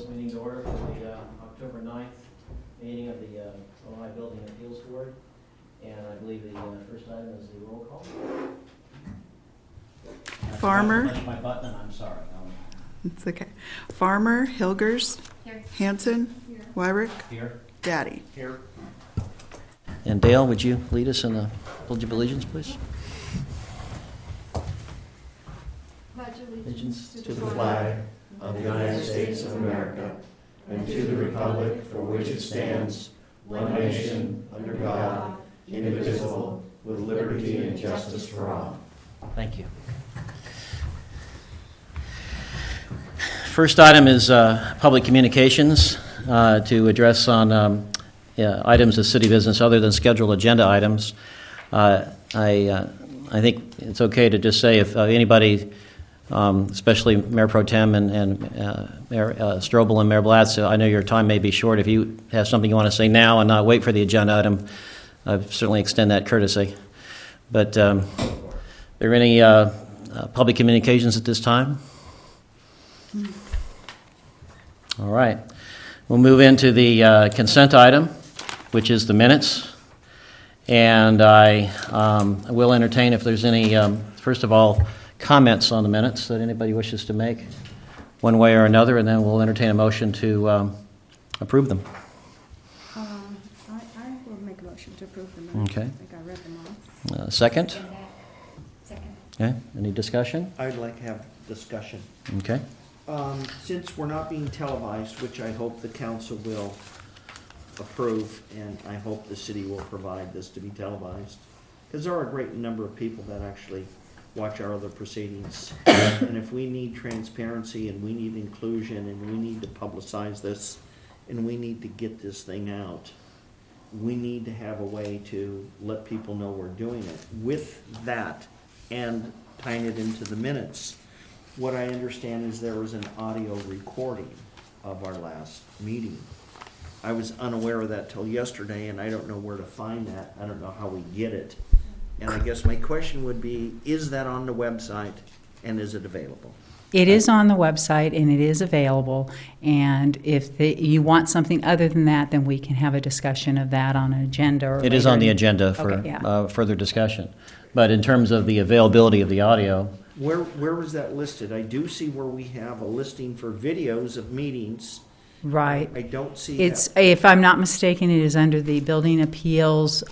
this meeting to order for the October 9th meeting of the Ojai Building Appeals Board. And I believe the first item is the roll call. Farmer. That's my button, I'm sorry. It's okay. Farmer, Hilgers, Here. Hanson, Wyrick, Here. Daddy. Here. And Dale, would you lead us in the Pledge of Allegiance, please? Pledge Allegiance allegiance to to the the flag of the United States of America and to the republic for which it stands, one nation, under God, indivisible, with liberty and justice for all. Thank you. First item is public communications to address on items of city business other than scheduled agenda items. I think it's okay to just say if anybody, especially Mayor Pro Tem and Mayor Strobel and Mayor Blatz, I know your time may be short. If you have something you want to say now and not wait for the agenda item, I certainly extend that courtesy. But are there any public communications at this time? All right. We'll move into the consent item, which is the minutes. And I will entertain if there's any, first of all, comments on the minutes that anybody wishes to make one way or another, and then we'll entertain a motion to approve them. I will make a motion to approve the minutes. Okay. I think I read them all. Second? Second. Okay. Any discussion? I'd like to have discussion. Okay. Since we're not being televised, which I hope the council will approve, and I hope the city will provide this to be televised, because there are a great number of people that actually watch our other proceedings. And if we need transparency and we need inclusion and we need to publicize this and we need to get this thing out, we need to have a way to let people know we're doing it. With that and tying it into the minutes, what I understand is there was an audio recording of our last meeting. I was unaware of that till yesterday, and I don't know where to find that. I don't know how we get it. And I guess my question would be, is that on the website, and is it available? It is on the website, and it is available. And if you want something other than that, then we can have a discussion of that on an agenda. Or It is later on the in- agenda for Okay, yeah. further discussion. But in terms of the availability of the audio, Where was that listed? I do see where we have a listing for videos of meetings. Right. I don't see It's, that. if I'm not mistaken, it is under the Building Appeals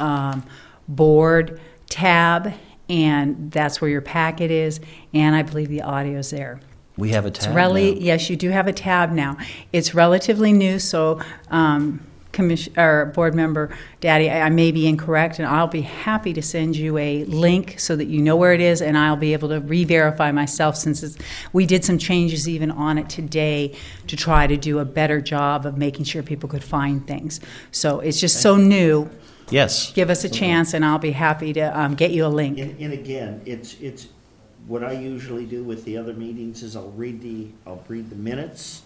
Board tab, and that's where your packet is, and I believe the audio's there. we have a It's tab really, now. yes, you do have a tab now. It's relatively new, so Board Member Daddy, I may be incorrect, and I'll be happy to send you a link so that you know where it is, and I'll be able to re-verify myself since we did some changes even on it today to try to do a better job of making sure people could find things. So it's just so new. Yes. Give us a chance, and I'll be happy to get you a link. And again, it's what I usually do with the other meetings is I'll read the minutes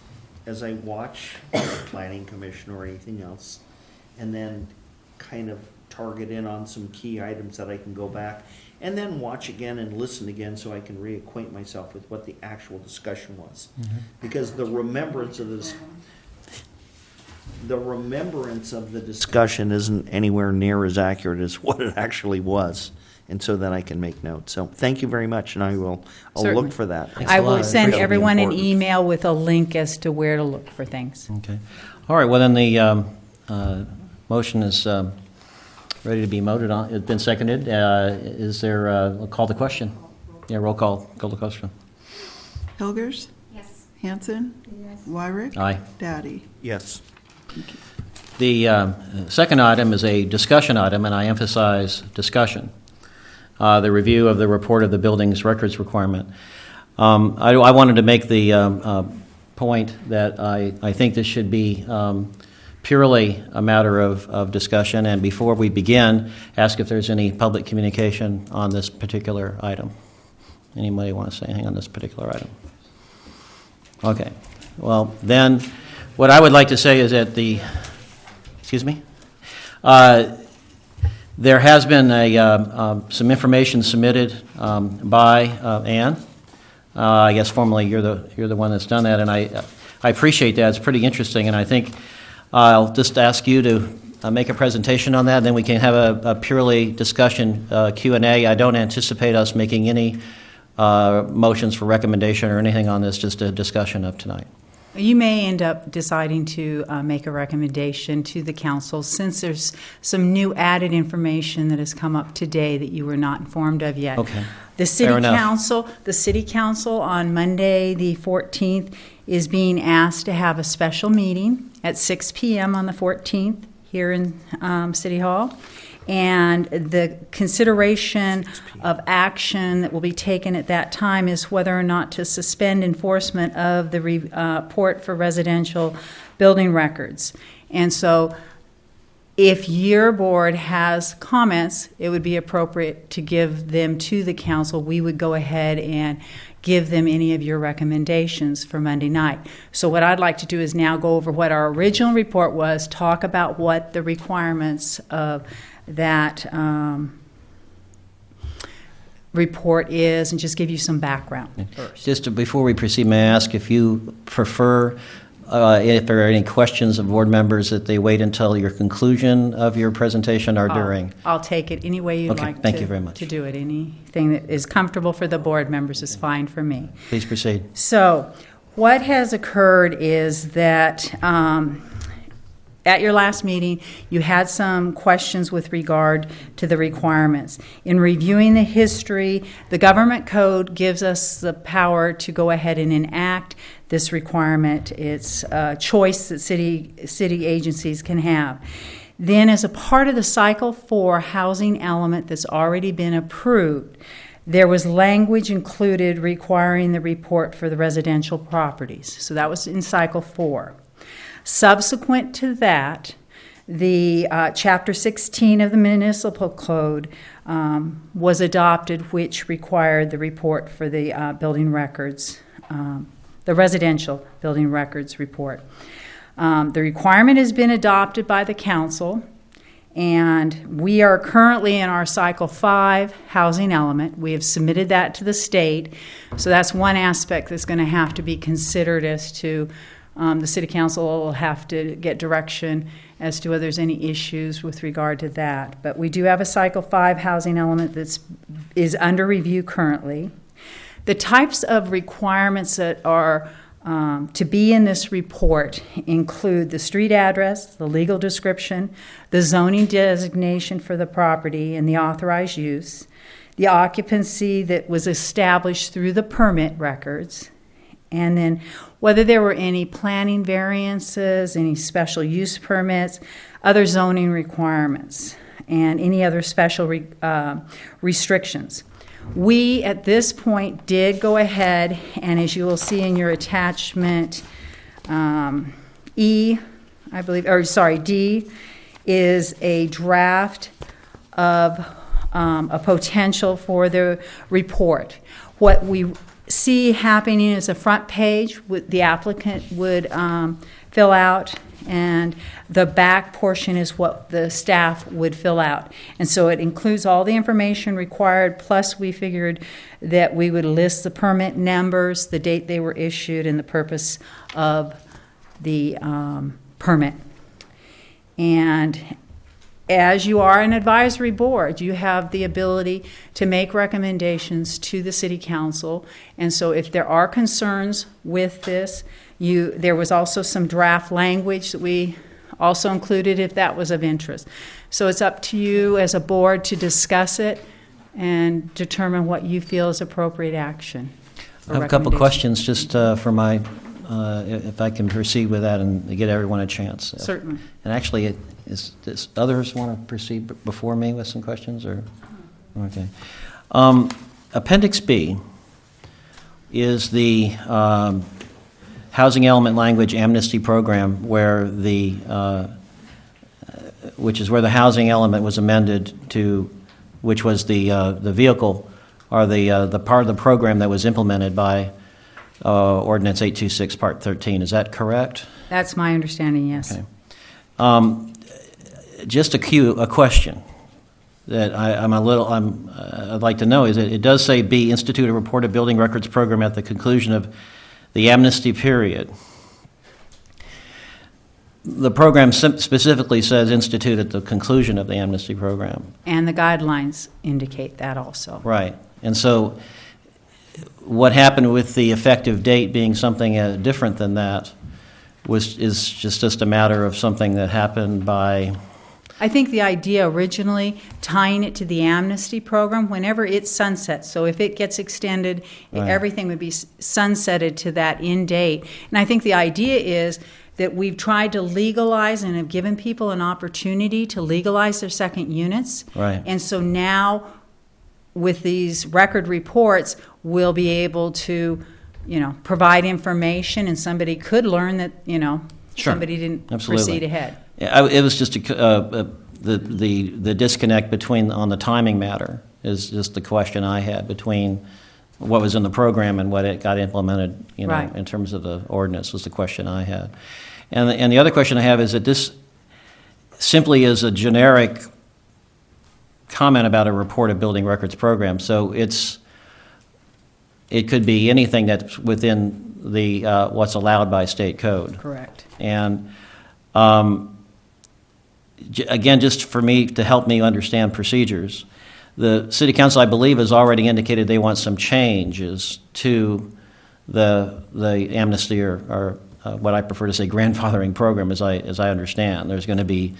as I watch the planning commission or anything else, and then kind of target in on some key items that I can go back and then watch again and listen again so I can reacquaint myself with what the actual discussion was. Because the remembrance of the discussion isn't anywhere near as accurate as what it actually was. And so then I can make notes. So thank you very much, and I'll Certainly. look for that. Thanks I a will lot. send That'll be everyone an important. email with a link as to where to look for things. Okay. All right. Well, then the motion is ready to be voted on. It's been seconded. Is there? We'll call the question. Yeah, roll call. Call the question. Hilgers, Yes. Hanson, Yes. Wyrick, Aye. Daddy. Yes. The second item is a discussion item, and I emphasize discussion. The review of the report of the building's records requirement. I wanted to make the point that I think this should be purely a matter of discussion, and before we begin, ask if there's any public communication on this particular item. Anybody want to say anything on this particular item? Okay. Well, then, what I would like to say is that excuse me? There has been some information submitted by Ann. I guess formally you're the one that's done that, and I appreciate that. It's pretty interesting, and I think I'll just ask you to make a presentation on that, and then we can have a purely discussion Q&A. I don't anticipate us making any motions for recommendation or anything on this, just a discussion of tonight. You may end up deciding to make a recommendation to the council since there's some new added information that has come up today that you were not informed of yet. Okay. The Fair enough. city council on Monday the 14th is being asked to have a special meeting at 6 p.m. on the 14th here in City Hall. And the consideration of action that will be taken at that time is whether or not to suspend enforcement of the report for residential building records. And so if your board has comments, it would be appropriate to give them to the council. We would go ahead and give them any of your recommendations for Monday night. So what I'd like to do is now go over what our original report was, talk about what the requirements of that report is, and just give you some background first. Before we proceed, may I ask if you prefer, if there are any questions of board members, that they wait until your conclusion of your presentation or during? I'll take it any way you'd Okay, like thank you very much. to do it. Anything that is comfortable for the board members is fine for me. Please proceed. So what has occurred is that at your last meeting, you had some questions with regard to the requirements. In reviewing the history, the government code gives us the power to go ahead and enact this requirement. It's a choice that city agencies can have. Then, as a part of the Cycle 4 housing element that's already been approved, there was language included requiring the report for the residential properties. So that was in Cycle 4. Subsequent to that, the Chapter 16 of the Municipal Code was adopted, which required the report for the building records, the residential building records report. The requirement has been adopted by the council, and we are currently in our Cycle 5 housing element. We have submitted that to the state, so that's one aspect that's going to have to be considered as to the City Council will have to get direction as to whether there's any issues with regard to that. But we do have a Cycle 5 housing element that is under review currently. The types of requirements that are to be in this report include the street address, the legal description, the zoning designation for the property and the authorized use, the occupancy that was established through the permit records, and then whether there were any planning variances, any special use permits, other zoning requirements, and any other special restrictions. We, at this point, did go ahead, and as you will see in your attachment, D, is a draft of a potential for the report. What we see happening is a front page the applicant would fill out, and the back portion is what the staff would fill out. And so it includes all the information required, plus we figured that we would list the permit numbers, the date they were issued, and the purpose of the permit. And as you are an advisory board, you have the ability to make recommendations to the City Council. And so if there are concerns with this, there was also some draft language that we also included if that was of interest. So it's up to you as a board to discuss it and determine what you feel is appropriate action. I have a couple questions just for my, if I can proceed with that and get everyone a chance. Certainly. And actually, does others want to proceed before me with some questions? Or okay. Appendix B is the housing element language amnesty program, where which is where the housing element was amended to, which was the vehicle or the part of the program that was implemented by Ordinance 826 Part 13. Is that correct? That's my understanding, yes. Okay. Just a question that I'd like to know is that it does say B, institute a reported building records program at the conclusion of the amnesty period. the program specifically says institute at the conclusion of the amnesty program. And the guidelines indicate that also. Right. And so what happened with the effective date being something different than that is just a matter of something that happened by... I think the idea originally, tying it to the amnesty program, whenever it sunsets, so if it gets extended, Right. everything would be sunsetted to that end date. And I think the idea is that we've tried to legalize and have given people an opportunity to legalize their second units. Right. And so now, with these record reports, we'll be able to, provide information, and somebody could learn that, Sure. somebody didn't Absolutely. proceed ahead. It was just the disconnect between, on the timing matter, is just the question I had between what was in the program and what it got implemented, Right. in terms of the ordinance was the question I had. And the other question I have is that this simply is a generic comment about a reported building records program. So it could be anything that's within the what's allowed by state code. Correct. And again, just for me, to help me understand procedures, the City Council, I believe, has already indicated they want some changes to the amnesty or what I prefer to say grandfathering program, as I understand. There's going to be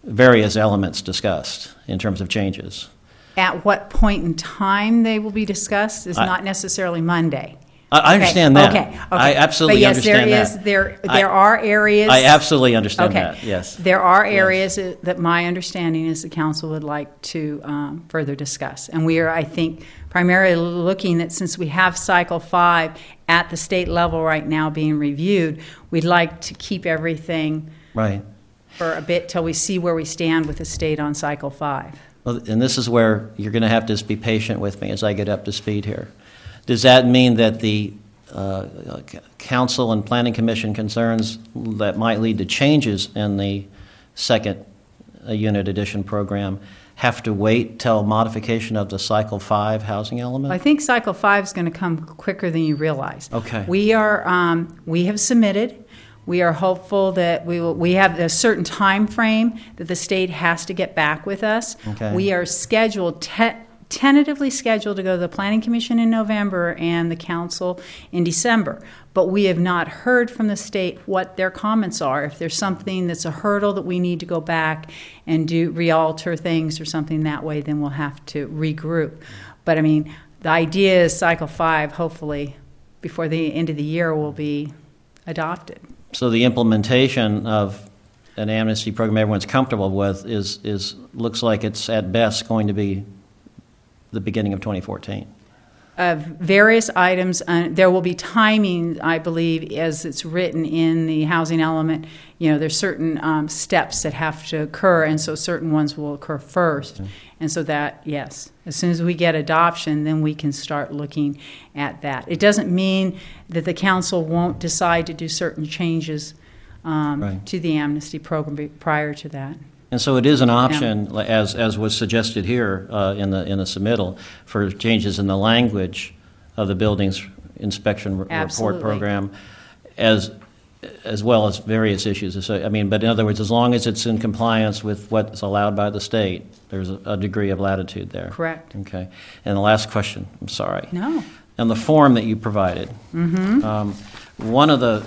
various elements discussed in terms of changes. At what point in time they will be discussed is I- not necessarily Monday. I understand that. Okay. I absolutely understand But yes, that. there are areas. I absolutely understand Okay. that, yes. There are areas that my understanding is the council would like to further discuss. And we are, I think, primarily looking at, since we have Cycle 5 at the state level right now being reviewed, we'd like to keep everything Right. for a bit till we see where we stand with the state on Cycle 5. Well, and this is where you're going to have to just be patient with me as I get up to speed here. Does that mean that the council and planning commission concerns that might lead to changes in the second unit addition program have to wait till modification of the Cycle 5 housing element? I think Cycle 5 is going to come quicker than you realize. Okay. We have submitted. We are hopeful that we have a certain time frame that the state has to get back with us. Okay. We are scheduled, tentatively scheduled to go to the Planning Commission in November and the council in December. But we have not heard from the state what their comments are. If there's something that's a hurdle that we need to go back and re-alter things or something that way, then we'll have to regroup. But I mean, the idea is Cycle 5, hopefully, before the end of the year, will be adopted. So the implementation of an amnesty program everyone's comfortable with looks like it's at best going to be the beginning of 2014. Various items, there will be timing, I believe, as it's written in the housing element. There's certain steps that have to occur, and so certain ones will occur first. Okay. And so that, yes, as soon as we get adoption, then we can start looking at that. It doesn't mean that the council won't decide to do certain changes Right. to the amnesty program prior to that. And so it is an option, as was suggested here in the submittal, for changes in the language of the buildings inspection report Absolutely. program, as well as various issues. So, but in other words, as long as it's in compliance with what's allowed by the state, there's a degree of latitude there. Correct. Okay. And the last question, I'm sorry. No. On the form that you provided, one of the,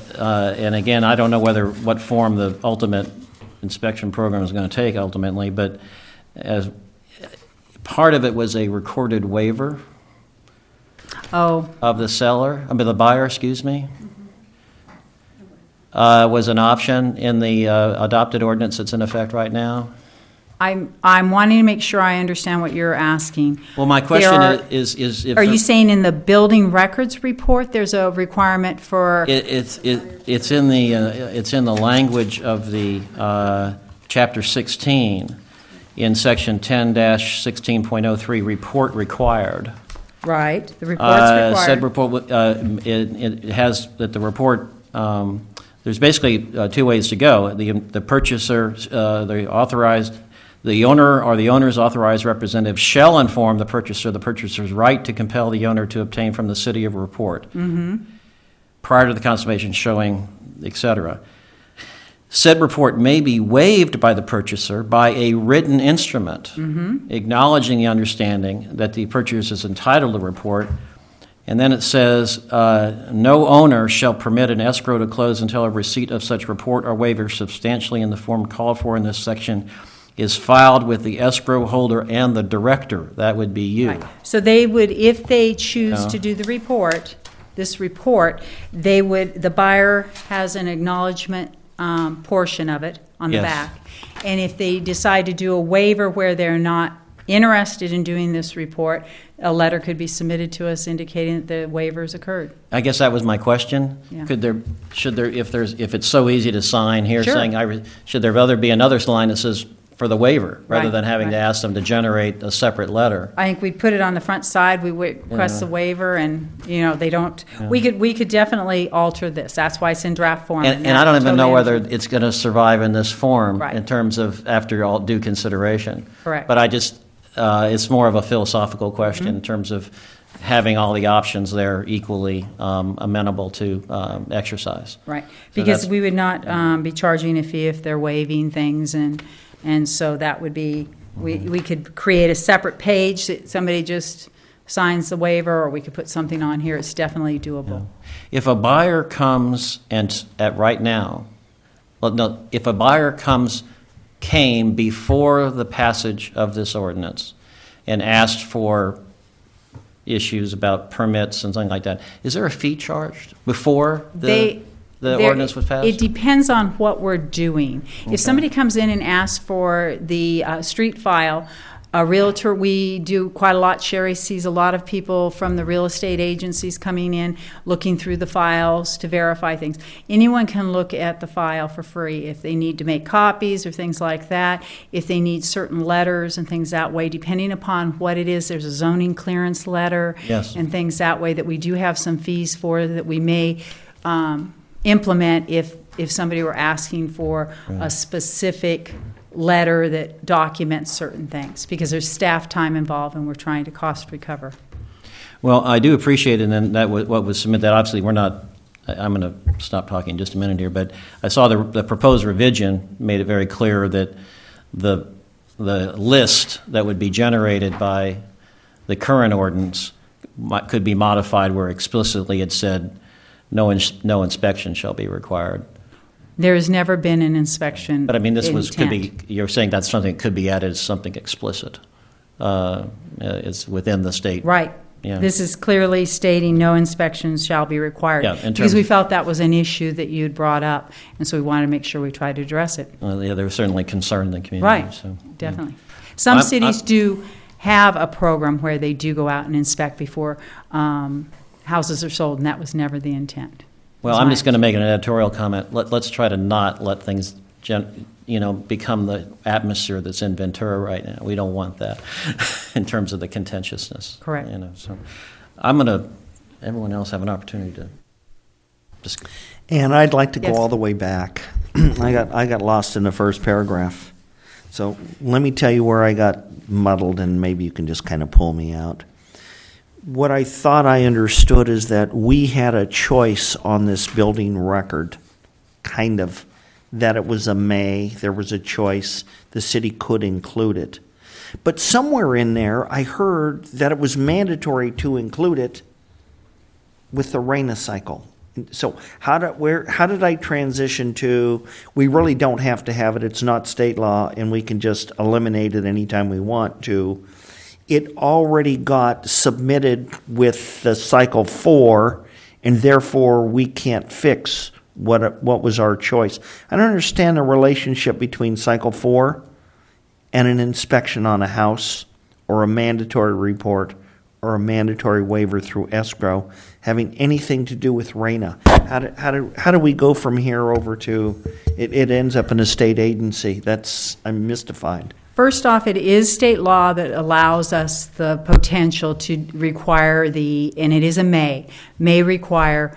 and again, I don't know what form the ultimate inspection program is going to take ultimately, but as part of it was a recorded waiver Oh, of the buyer, excuse me, was an option in the adopted ordinance that's in effect right now. I'm wanting to make sure I understand what you're asking. Well, my question There is if Are you saying in the building records report, there's a requirement for? it's in the language of the chapter 16 in section 10-16.03 report required. Right, the report's required. Said report, it has that the report. There's basically two ways to go. The purchaser, the owner or the owner's authorized representative shall inform the purchaser's right to compel the owner to obtain from the city a report prior to the consummation showing, etc. said report may be waived by the purchaser by a written instrument acknowledging the understanding that the purchaser is entitled to report. And then it says, no owner shall permit an escrow to close until a receipt of such report or waiver substantially in the form called for in this section is filed with the escrow holder and the director. That would be you. Right. So they would, if they choose Yeah. to do the report, this report, they would, the buyer has an acknowledgement portion of it on the Yes. back. And if they decide to do a waiver where they're not interested in doing this report, a letter could be submitted to us indicating that the waivers occurred. I guess that was my question. Yeah. Could there, should there, if it's so easy to sign here Sure. saying, should there rather be another line that says for the waiver, rather Right, than having to right. ask them to generate a separate letter? I think we'd put it on the front side, we would request the waiver, and, they don't, we could definitely alter this. That's why it's in draft form. And I don't that's even know totally whether understood. it's going to survive in this form Right. in terms of after all due consideration. Correct. But I just, it's more of a philosophical question Mm-hmm. in terms of having all the options there equally amenable to exercise. Right, So because that's- we would not be charging a fee if they're waiving things, and so that would be, we could create a separate page that somebody just signs the waiver, or we could put something on here. It's definitely doable. If a buyer comes and at right now, well, no, if a buyer came before the passage of this ordinance and asked for issues about permits and things like that, is there a fee charged before the There- ordinance was passed? It depends on what we're doing. If somebody comes in and asks for the street file, a realtor, we do quite a lot. Sherry sees a lot of people from the real estate agencies coming in, looking through the files to verify things. Anyone can look at the file for free if they need to make copies or things like that, if they need certain letters and things that way, depending upon what it is. There's a zoning clearance letter Yes. and things that way that we do have some fees for that we may implement if somebody were asking for a specific letter that documents certain things, because there's staff time involved and we're trying to cost recover. Well, I do appreciate it, and that what was submitted, obviously, we're not, I'm going to stop talking in just a minute here, but I saw the proposed revision made it very clear that the list that would be generated by the current ordinance could be modified where explicitly it said no inspection shall be required. There has never been an inspection But I mean, this could be, intent. you're saying that's something that could be added as something explicit. It's within the state. Right. Yeah. This is clearly stating no inspections shall be required. Yeah, in Because we terms- felt that was an issue that you'd brought up, and so we wanted to make sure we tried to address it. Yeah, they were certainly concerned in the community. Right, So, definitely. Some I'm- cities do have a program where they do go out and inspect before houses are sold, and that was never the intent. Well, Is I'm my just going to make an editorial comment. Let's try to not let things, become the atmosphere that's in Ventura right now. We don't want that in terms of the contentiousness. Correct. So I'm going to, everyone else have an opportunity to just, And I'd like to go Yes. all the way back. I got lost in the first paragraph. So let me tell you where I got muddled, and maybe you can just kind of pull me out. What I thought I understood is that we had a choice on this building record, kind of, that it was a may, there was a choice, the city could include it. But somewhere in there, I heard that it was mandatory to include it with the RENA cycle. So how did I transition to, we really don't have to have it, it's not state law, and we can just eliminate it anytime we want to? It already got submitted with the cycle 4, and therefore we can't fix what was our choice. I don't understand the relationship between cycle 4 and an inspection on a house, or a mandatory report, or a mandatory waiver through escrow having anything to do with RENA. How do we go from here over to it ends up in a state agency? I'm mystified. First off, it is state law that allows us the potential to require and it is a may require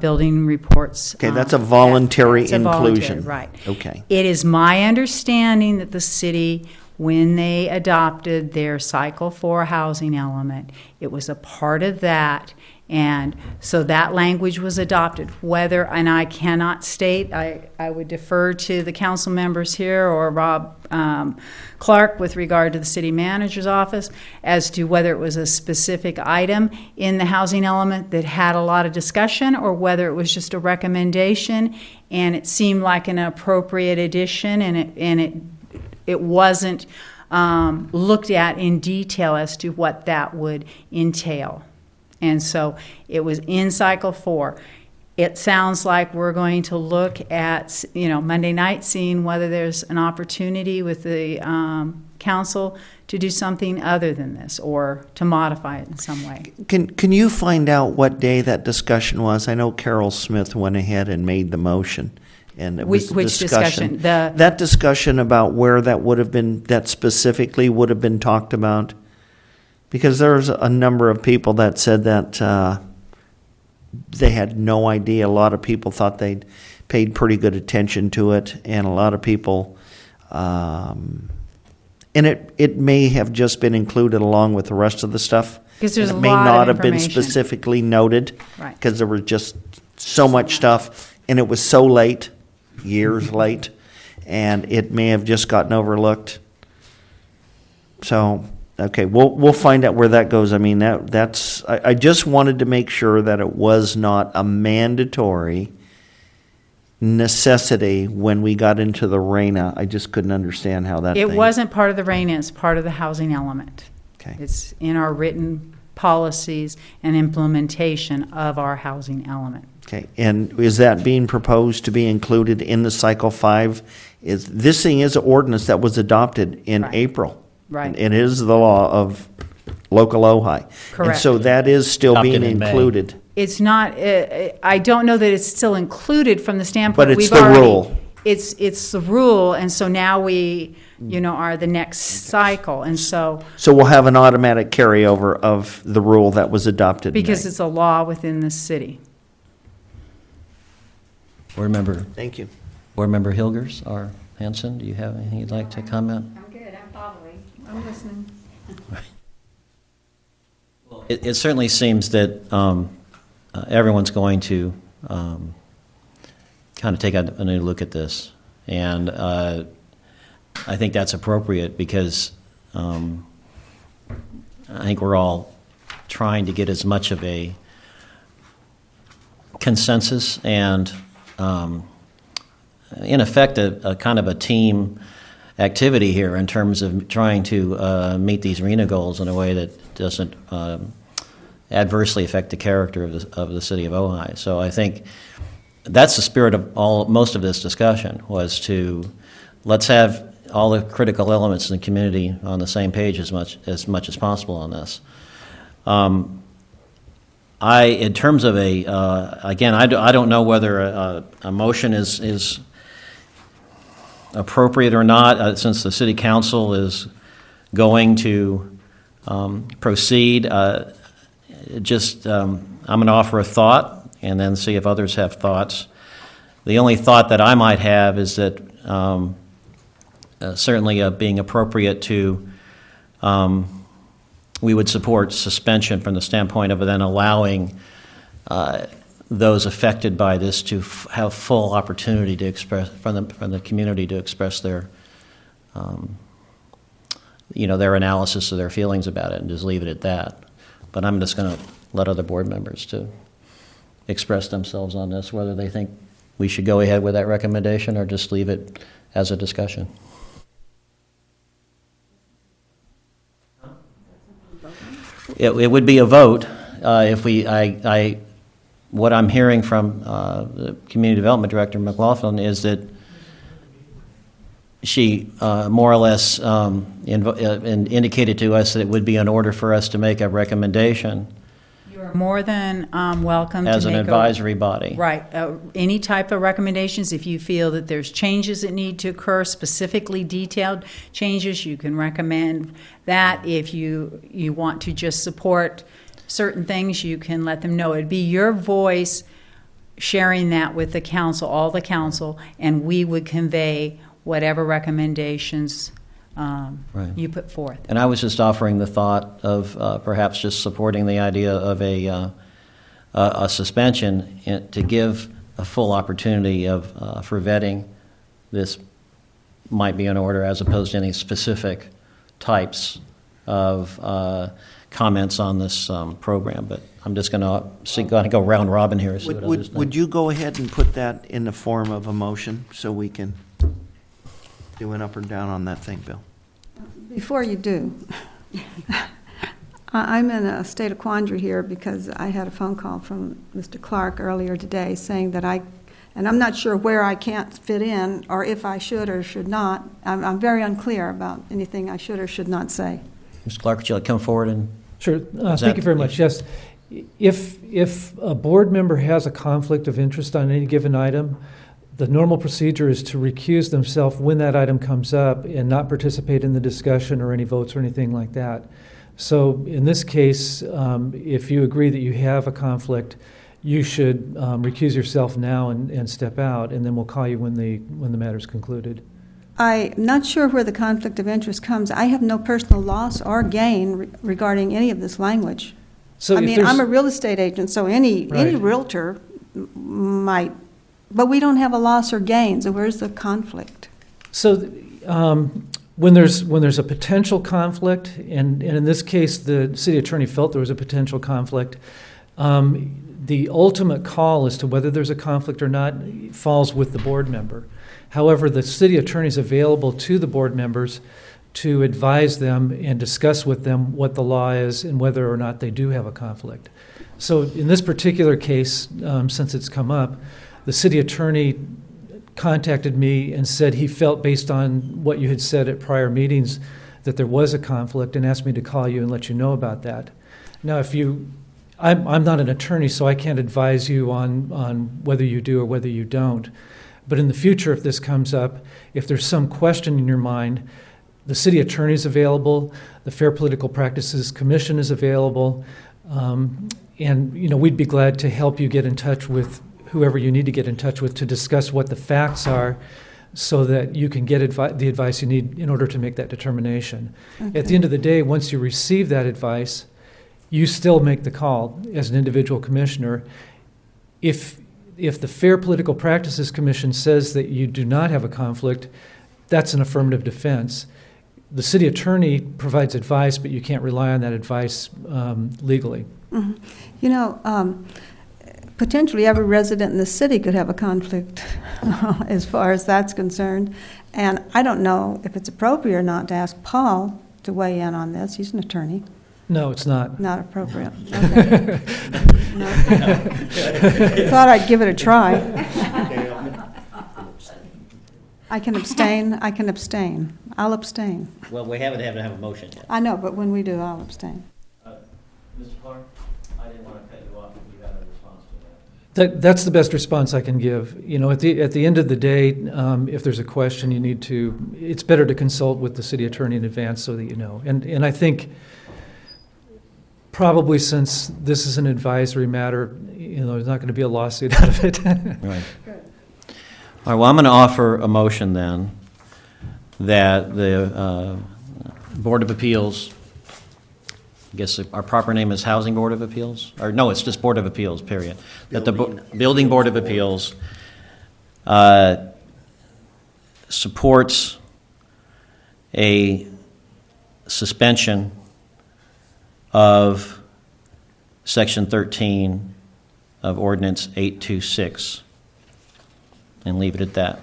building reports. Okay, that's a voluntary It's a voluntary, inclusion. right. Okay. It is my understanding that the city, when they adopted their Cycle 4 housing element, it was a part of that, And so that language was adopted. Whether, and I cannot state, I would defer to the council members here or Rob Clark with regard to the city manager's office as to whether it was a specific item in the housing element that had a lot of discussion or whether it was just a recommendation and it seemed like an appropriate addition and it wasn't looked at in detail as to what that would entail. And so it was in cycle 4. It sounds like we're going to look at, Monday night, seeing whether there's an opportunity with the council to do something other than this or to modify it in some way. Can you find out what day that discussion was? I know Carol Smith went ahead and made the motion. And it was the Which discussion? That discussion about where that would have been, that specifically would have been talked about? Because there's a number of people that said that they had no idea. A lot of people thought they'd paid pretty good attention to it, and a lot of people, and it may have just been included along with the rest of the stuff. Because there's and a it may lot not of have been information. specifically noted, Right. because there was just so much stuff, and it was so late, years late, and it may have just gotten overlooked. So. Okay, we'll find out where that goes. I mean, that's. I just wanted to make sure that it was not a mandatory necessity when we got into the RENA. I just couldn't understand how that. It thing- wasn't part of the RENA, it's part of the housing element. Okay. It's in our written policies and implementation of our housing element. Okay, and is that being proposed to be included in the Cycle 5? This thing is an ordinance that was adopted in Right. April. Right. And it is the law of local Ojai. And Correct. so that is still Adopted being in May. included. It's not, I don't know that it's still included from the standpoint. But it's we've the already- rule. It's the rule, and so now we, are the next cycle, and so, So we'll have an automatic carryover of the rule that was adopted in because May. it's a law within the city. Board Member Thank you. Hilgers or Hanson, do you have anything you'd like to comment? I'm good, I'm following. I'm listening. It certainly seems that everyone's going to kind of take a new look at this, and I think that's appropriate because I think we're all trying to get as much of a consensus and, in effect, a kind of a team activity here in terms of trying to meet these RENA goals in a way that doesn't adversely affect the character of the city of Ojai. So I think that's the spirit of most of this discussion, was to let's have all the critical elements in the community on the same page as much as possible on this. In terms of again, I don't know whether a motion is appropriate or not, since the city council is going to proceed. I'm going to offer a thought and then see if others have thoughts. The only thought that I might have is that certainly being appropriate to, we would support suspension from the standpoint of then allowing those affected by this to have full opportunity to express from the community to express their their analysis of their feelings about it, and just leave it at that. But I'm just going to let other board members to express themselves on this, whether they think we should go ahead with that recommendation or just leave it as a discussion. It would be a vote if what I'm hearing from the Community Development Director, McLaughlin, is that she more or less indicated to us that it would be in order for us to make a recommendation You are more than welcome to make as an advisory body. Right. Any type of recommendations, if you feel that there's changes that need to occur, specifically detailed changes, you can recommend that. If you want to just support certain things, you can let them know. It'd be your voice sharing that with the council, all the council, and we would convey whatever recommendations Right. you put forth. And I was just offering the thought of perhaps just supporting the idea of a suspension to give a full opportunity for vetting. This might be in order as opposed to any specific types of comments on this program. But I'm just going to go round robin here and see what others think. Would you go ahead and put that in the form of a motion so we can do an up or down on that thing, Bill? Before you do, I'm in a state of quandary here because I had a phone call from Mr. Clark earlier today saying that and I'm not sure where I can't fit in or if I should or should not. I'm very unclear about anything I should or should not say. Mr. Clark, would you like to come forward and... Sure. Thank you very much. Yes. If a board member has a conflict of interest on any given item, the normal procedure is to recuse themselves when that item comes up and not participate in the discussion or any votes or anything like that. So in this case, if you agree that you have a conflict, you should recuse yourself now and step out, and then we'll call you when the matter's concluded. I'm not sure where the conflict of interest comes. I have no personal loss or gain regarding any of this language. So I if mean, there's- I'm a real estate agent, so any Right. realtor might, but we don't have a loss or gain, so where's the conflict? So when there's a potential conflict, and in this case the city attorney felt there was a potential conflict, the ultimate call as to whether there's a conflict or not falls with the board member. However, the city attorney is available to the board members to advise them and discuss with them what the law is and whether or not they do have a conflict. So in this particular case, since it's come up, the city attorney contacted me and said he felt, based on what you had said at prior meetings, that there was a conflict and asked me to call you and let you know about that. Now, I'm not an attorney, so I can't advise you on whether you do or whether you don't. But in the future, if this comes up, if there's some question in your mind, the city attorney is available, the Fair Political Practices Commission is available, and we'd be glad to help you get in touch with whoever you need to get in touch with to discuss what the facts are so that you can get the advice you need in order to make that determination. Okay. At the end of the day, once you receive that advice, you still make the call as an individual commissioner. If the Fair Political Practices Commission says that you do not have a conflict, that's an affirmative defense. The city attorney provides advice, but you can't rely on that advice legally. Mm-hmm. Potentially every resident in the city could have a conflict as far as that's concerned. And I don't know if it's appropriate or not to ask Paul to weigh in on this. He's an attorney. No, it's not. Not appropriate. Okay. No. Thought I'd give it a try. I can abstain. I'll abstain. Well, we haven't had to have a motion yet. I know, but when we do, I'll abstain. Mr. Clark, I didn't want to cut you off if you had a response to that. That's the best response I can give. At the end of the day, if there's a question, it's better to consult with the city attorney in advance so that you know. And I think probably since this is an advisory matter, there's not going to be a lawsuit out of it. Right. All right, well, I'm going to offer a motion then that the Board of Appeals, I guess our proper name is Housing Board of Appeals? Or no, it's just Board of Appeals, period. That the Building Board of Appeals supports a suspension of Section 13 of Ordinance 826 and leave it at that.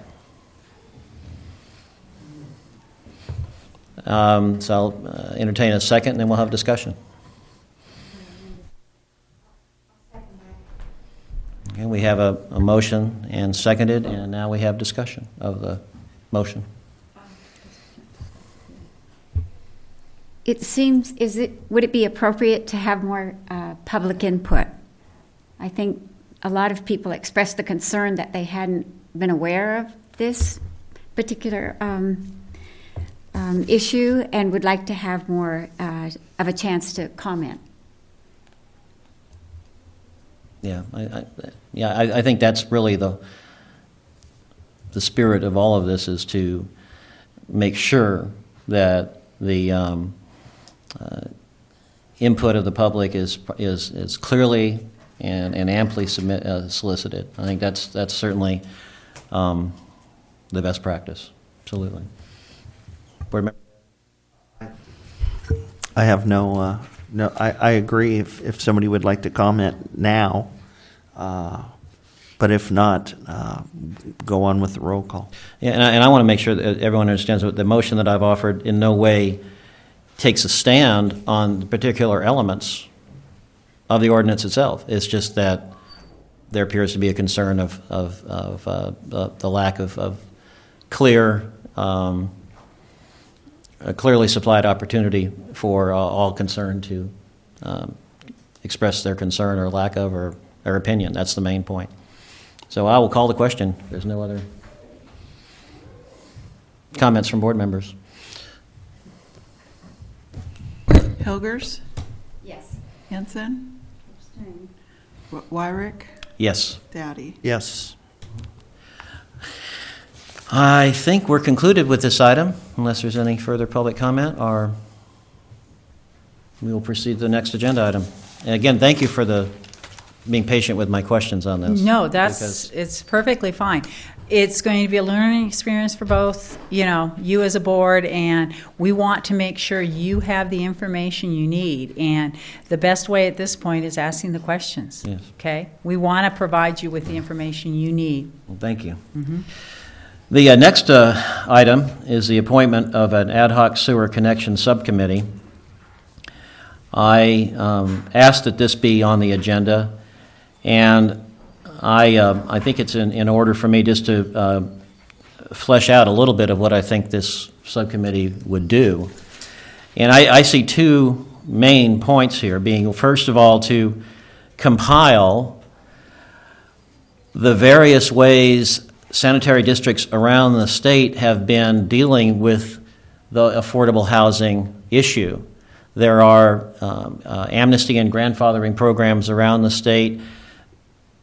So I'll entertain a second, and then we'll have discussion. Okay, we have a motion and seconded, and now we have discussion of the motion. It seems, would it be appropriate to have more public input? I think a lot of people expressed the concern that they hadn't been aware of this particular issue and would like to have more of a chance to comment. Yeah, I think that's really the spirit of all of this, is to make sure that the input of the public is clearly and amply solicited. I think that's certainly the best practice. Absolutely. Board member? I have no, I agree if somebody would like to comment now, but if not, go on with the roll call. Yeah, and I want to make sure that everyone understands that the motion that I've offered in no way takes a stand on the particular elements of the ordinance itself. It's just that there appears to be a concern of the lack of clear, a clearly supplied opportunity for all concerned to express their concern or lack of or their opinion. That's the main point. So I will call the question. There's no other comments from board members. Hilgers, Yes. Henson, Wyrick, Yes. Dowdy. Yes. I think we're concluded with this item, unless there's any further public comment, or we will proceed to the next agenda item. And again, thank you for being patient with my questions on this. No, because- it's perfectly fine. It's going to be a learning experience for both, you as a board, and we want to make sure you have the information you need. And the best way at this point is asking the questions. Yes. Okay? We want to provide you with the information you need. Well, thank you. The next item is the appointment of an ad hoc sewer connection subcommittee. I asked that this be on the agenda, and I think it's in order for me just to flesh out a little bit of what I think this subcommittee would do. And I see two main points here, being, first of all, to compile the various ways sanitary districts around the state have been dealing with the affordable housing issue. There are amnesty and grandfathering programs around the state.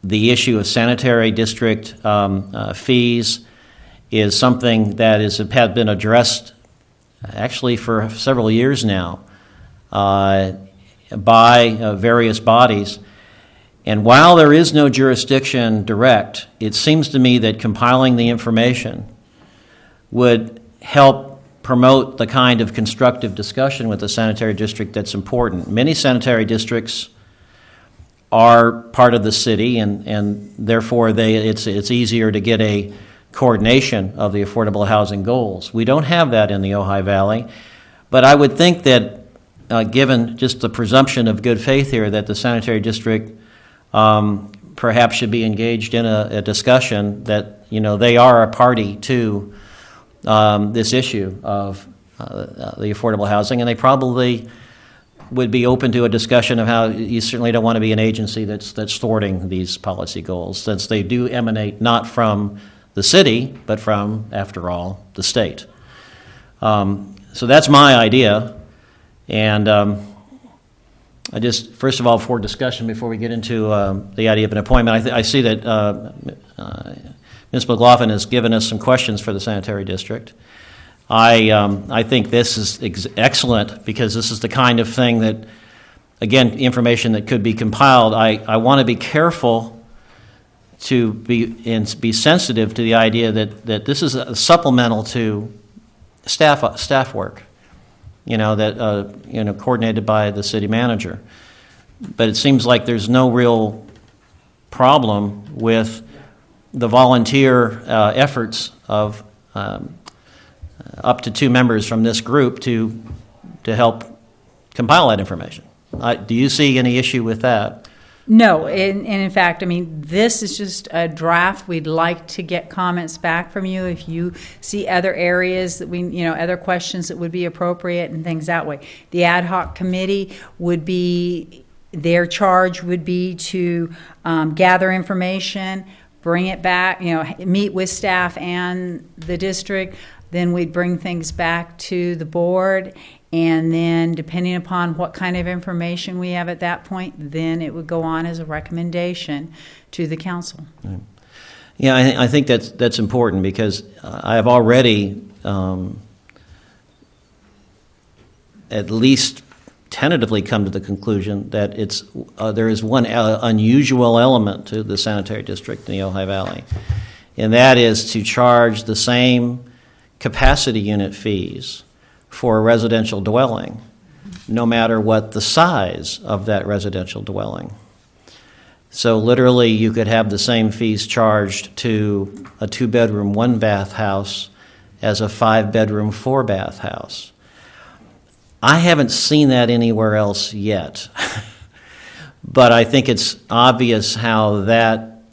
The issue of sanitary district fees is something that has been addressed actually for several years now by various bodies. And while there is no jurisdiction direct, it seems to me that compiling the information would help promote the kind of constructive discussion with the sanitary district that's important. Many sanitary districts are part of the city, and therefore it's easier to get a coordination of the affordable housing goals. We don't have that in the Ojai Valley, but I would think that given just the presumption of good faith here that the sanitary district perhaps should be engaged in a discussion that they are a party to this issue of the affordable housing, and they probably would be open to a discussion of how you certainly don't want to be an agency that's thwarting these policy goals, since they do emanate not from the city, but from, after all, the state. So that's my idea, and I just, first of all, for discussion, before we get into the idea of an appointment, I see that Ms. McLaughlin has given us some questions for the sanitary district. I think this is excellent, because this is the kind of thing that, again, information that could be compiled. I want to be careful to be sensitive to the idea that this is a supplemental to staff work, coordinated by the city manager. But it seems like there's no real problem with the volunteer efforts of up to 2 members from this group to help compile that information. Do you see any issue with that? No, and in fact, this is just a draft. We'd like to get comments back from you if you see other areas that other questions that would be appropriate and things that way. The ad hoc committee would be, their charge would be to gather information, bring it back, meet with staff and the district. Then we'd bring things back to the board, and then depending upon what kind of information we have at that point, then it would go on as a recommendation to the council. Right. Yeah, I think that's important, because I have already at least tentatively come to the conclusion that there is one unusual element to the sanitary district in the Ojai Valley, and that is to charge the same capacity unit fees for a residential dwelling, no matter what the size of that residential dwelling. So literally, you could have the same fees charged to a 2-bedroom, 1-bath house as a 5-bedroom, 4-bath house. I haven't seen that anywhere else yet, but I think it's obvious how that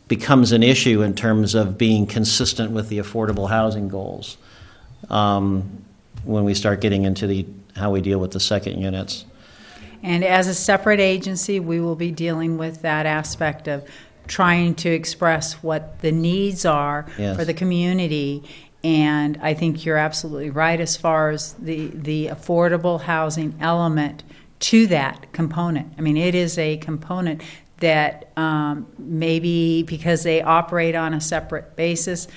becomes an issue in terms of being consistent with the affordable housing goals when we start getting into how we deal with the second units. And as a separate agency, we will be dealing with that aspect of trying to express what the needs are Yes. for the community. And I think you're absolutely right as far as the affordable housing element to that component. I mean, it is a component that maybe because they operate on a separate basis,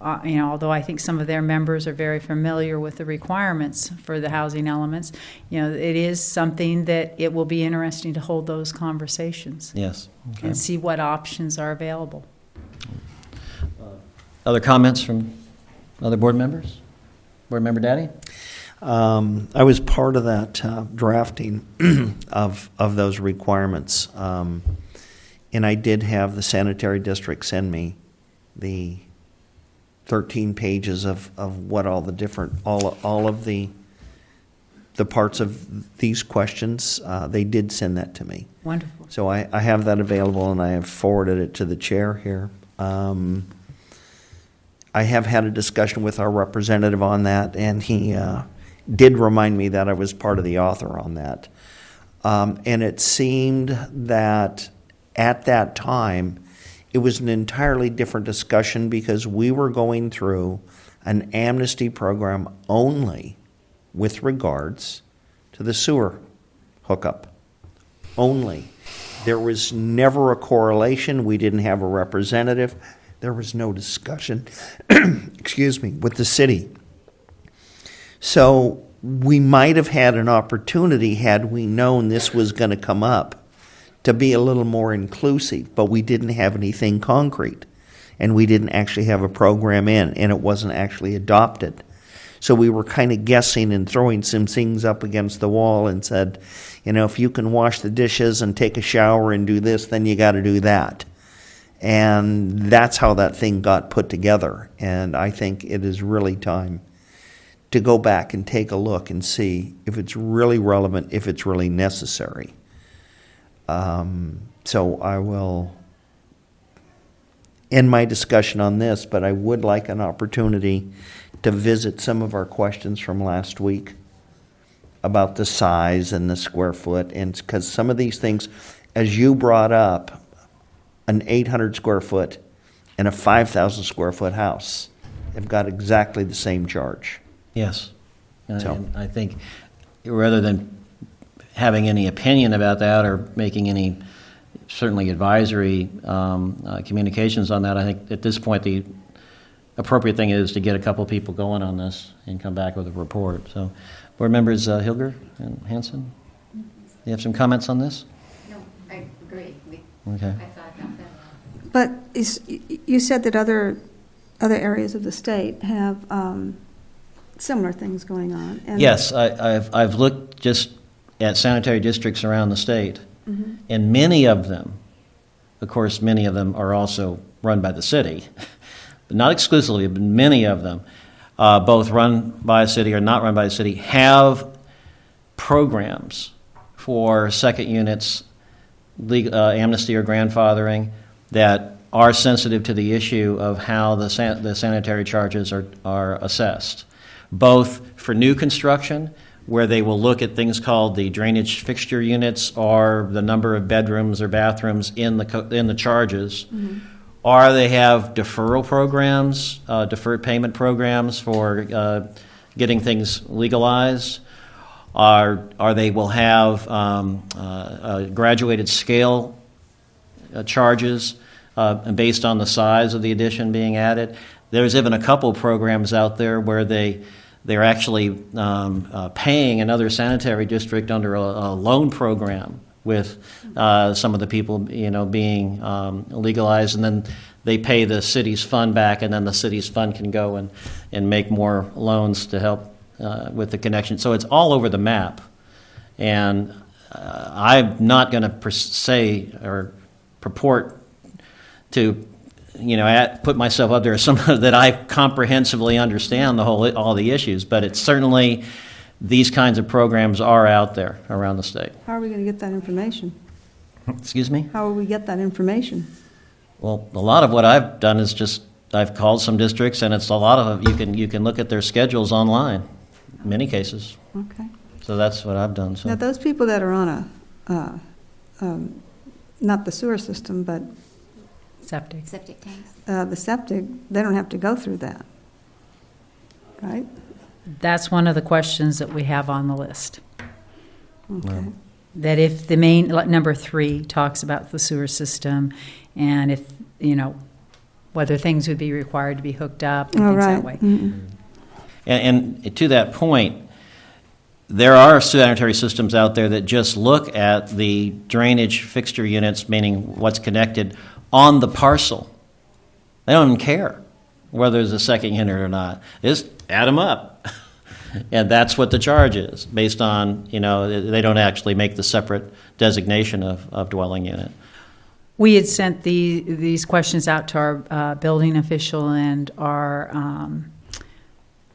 although I think some of their members are very familiar with the requirements for the housing elements, it is something that it will be interesting to hold those conversations. Yes. Okay. And see what options are available. Other comments from other board members? Board Member Daddy? I was part of that drafting of those requirements, and I did have the sanitary district send me the 13 pages of what all the different all of the parts of these questions. They did send that to me. Wonderful. So I have that available, and I have forwarded it to the chair here. I have had a discussion with our representative on that, and he did remind me that I was part of the author on that. And it seemed that at that time, it was an entirely different discussion because we were going through an amnesty program only with regards to the sewer hookup. Only. There was never a correlation. We didn't have a representative. There was no discussion, excuse me, with the city. So we might have had an opportunity, had we known this was going to come up, to be a little more inclusive, but we didn't have anything concrete, and we didn't actually have a program in, and it wasn't actually adopted. So we were kind of guessing and throwing some things up against the wall and said, if you can wash the dishes and take a shower and do this, then you got to do that. And that's how that thing got put together. And I think it is really time to go back and take a look and see if it's really relevant, if it's really necessary. So I will end my discussion on this, but I would like an opportunity to visit some of our questions from last week about the size and the square foot. And because some of these things, as you brought up, an 800 square foot and a 5,000 square foot house have got exactly the same charge. Yes. So. And I think rather than having any opinion about that or making any certainly advisory communications on that, I think at this point the appropriate thing is to get a couple people going on this and come back with a report. So, board members Hilger and Hanson, you have some comments on this? No, I agree. Okay. I thought about that. But you said that other areas of the state have similar things going on. And Yes, I've looked just at sanitary districts around the state, and many of them, of course, many of them are also run by the city, but not exclusively, but many of them, both run by a city or not run by a city, have programs for second units, amnesty or grandfathering, that are sensitive to the issue of how the sanitary charges are assessed, both for new construction, where they will look at things called the drainage fixture units or the number of bedrooms or bathrooms in the charges, or they have deferral programs, deferred payment programs for getting things legalized, or they will have graduated scale charges based on the size of the addition being added. There's even a couple programs out there where they they're actually paying another sanitary district under a loan program with some of the people, being legalized, and then they pay the city's fund back, and then the city's fund can go and make more loans to help with the connection. So it's all over the map. And I'm not going to say or purport to, put myself up there as someone that I comprehensively understand all the issues, but it's certainly these kinds of programs are out there around the state. How are we going to get that information? Excuse me? How will we get that information? Well, a lot of what I've done is just I've called some districts, and it's a lot of you can look at their schedules online, in many cases. Okay. So that's what I've done. So Now, those people that are on not the sewer system, but Septic. Septic tanks. the septic, they don't have to go through that, right? That's one of the questions that we have on the list. Okay. That if the main, like number 3 talks about the sewer system, and if, whether things would be required to be hooked up and Oh, things right. that way. Mhm. and to that point, there are sanitary systems out there that just look at the drainage fixture units, meaning what's connected, on the parcel. They don't even care whether there's a second unit or not. Just add them up. And that's what the charge is, based on, they don't actually make the separate designation of dwelling unit. We had sent these questions out to our building official and our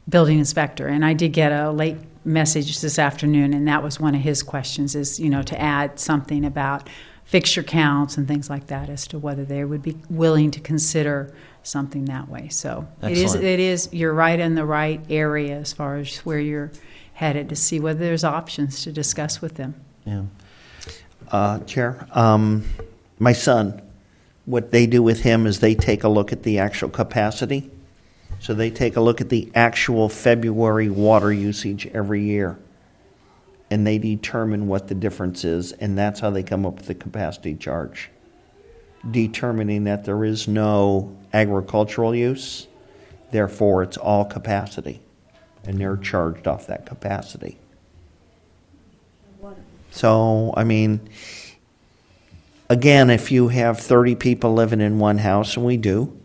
building inspector, and I did get a late message this afternoon, and that was one of his questions, is to add something about fixture counts and things like that, as to whether they would be willing to consider something that way. So Excellent. it is you're right in the right area as far as where you're headed, to see whether there's options to discuss with them. Yeah. Chair, my son, what they do with him is they take a look at the actual capacity. So they take a look at the actual February water usage every year, and they determine what the difference is, and that's how they come up with the capacity charge, determining that there is no agricultural use, therefore it's all capacity, and they're charged off that capacity. So, again, if you have 30 people living in one house, and we do,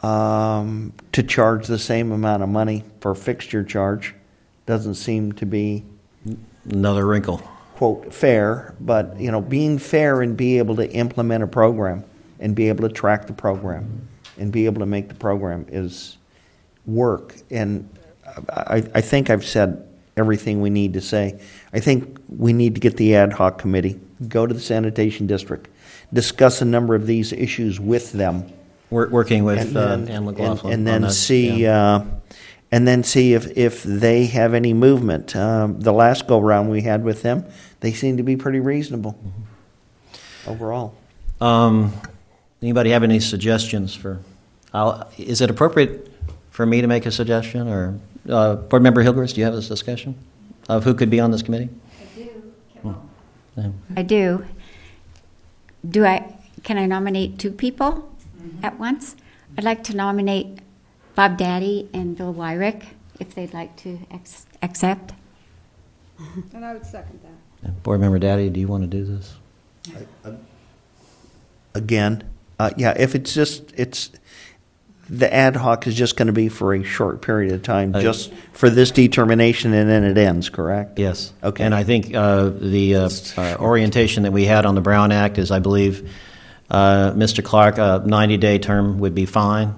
to charge the same amount of money for fixture charge doesn't seem to be, Another wrinkle. quote, fair, but, being fair and be able to implement a program and be able to track the program and be able to make the program is work. And I think I've said everything we need to say. I think we need to get the ad hoc committee, go to the sanitation district, discuss a number of these issues with them. Working with And Ann McLaughlin. and on then that, see, yeah. and then see if they have any movement. The last go-round we had with them, they seem to be pretty reasonable overall. Anybody have any suggestions for? Is it appropriate for me to make a suggestion, or Board Member Hilgers? Do you have this discussion of who could be on this committee? I do. Can I nominate 2 people at once? I'd like to nominate Bob Daddy and Bill Wyrick, if they'd like to accept. And I would second that. Board Member Daddy, do you want to do this? Again, if it's the ad hoc is just going to be for a short period of time, just for this determination, and then it ends, correct? Yes. Okay. And I think the orientation that we had on the Brown Act is, I believe, Mr. Clark, a 90-day term would be fine?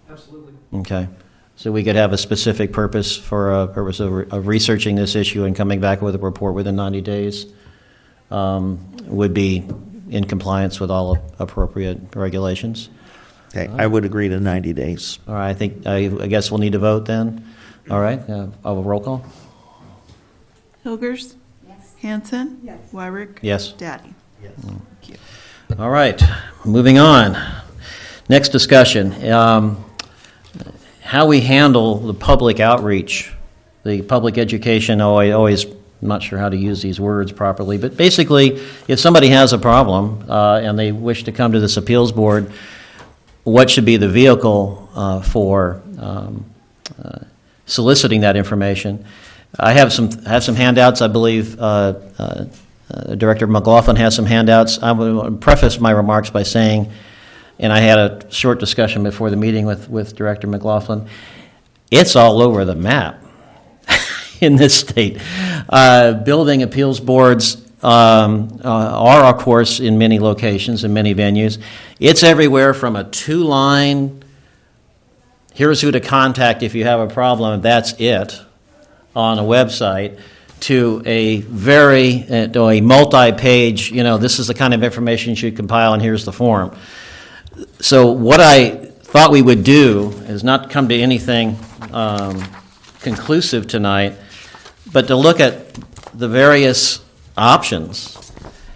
Absolutely. Okay. So we could have a specific purpose for a purpose of researching this issue and coming back with a report within 90 days would be in compliance with all appropriate regulations. Okay, I would agree to 90 days. All right, I guess we'll need to vote then. All right, I'll roll call. Hilgers? Yes. Hanson? Yes. Wyrick? Yes. Daddy? Yes. All right, moving on. Next discussion. How we handle the public outreach, the public education. Always, I'm not sure how to use these words properly, but basically, if somebody has a problem and they wish to come to this appeals board, what should be the vehicle for soliciting that information. I have some handouts, I believe. Director McLaughlin has some handouts. I will preface my remarks by saying, and I had a short discussion before the meeting with Director McLaughlin, it's all over the map in this state. Building appeals boards are, of course, in many locations, in many venues. It's everywhere from a 2-line, here's who to contact if you have a problem, that's it, on a website, to a a multi-page, this is the kind of information you should compile and here's the form. So what I thought we would do is not come to anything conclusive tonight, but to look at the various options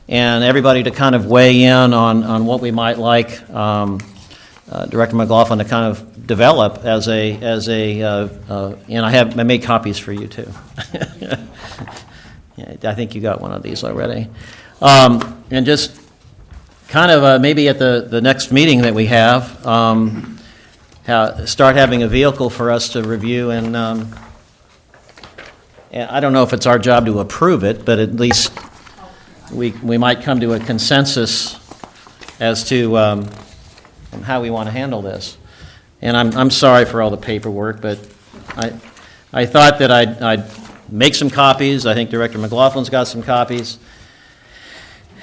and everybody to kind of weigh in on what we might like Director McLaughlin to kind of develop as and I made copies for you too. Yeah, I think you got one of these already. And just kind of maybe at the next meeting that we have, start having a vehicle for us to review and I don't know if it's our job to approve it, but at least we might come to a consensus as to how we want to handle this. And I'm sorry for all the paperwork, but I thought that I'd make some copies. I think Director McLaughlin's got some copies.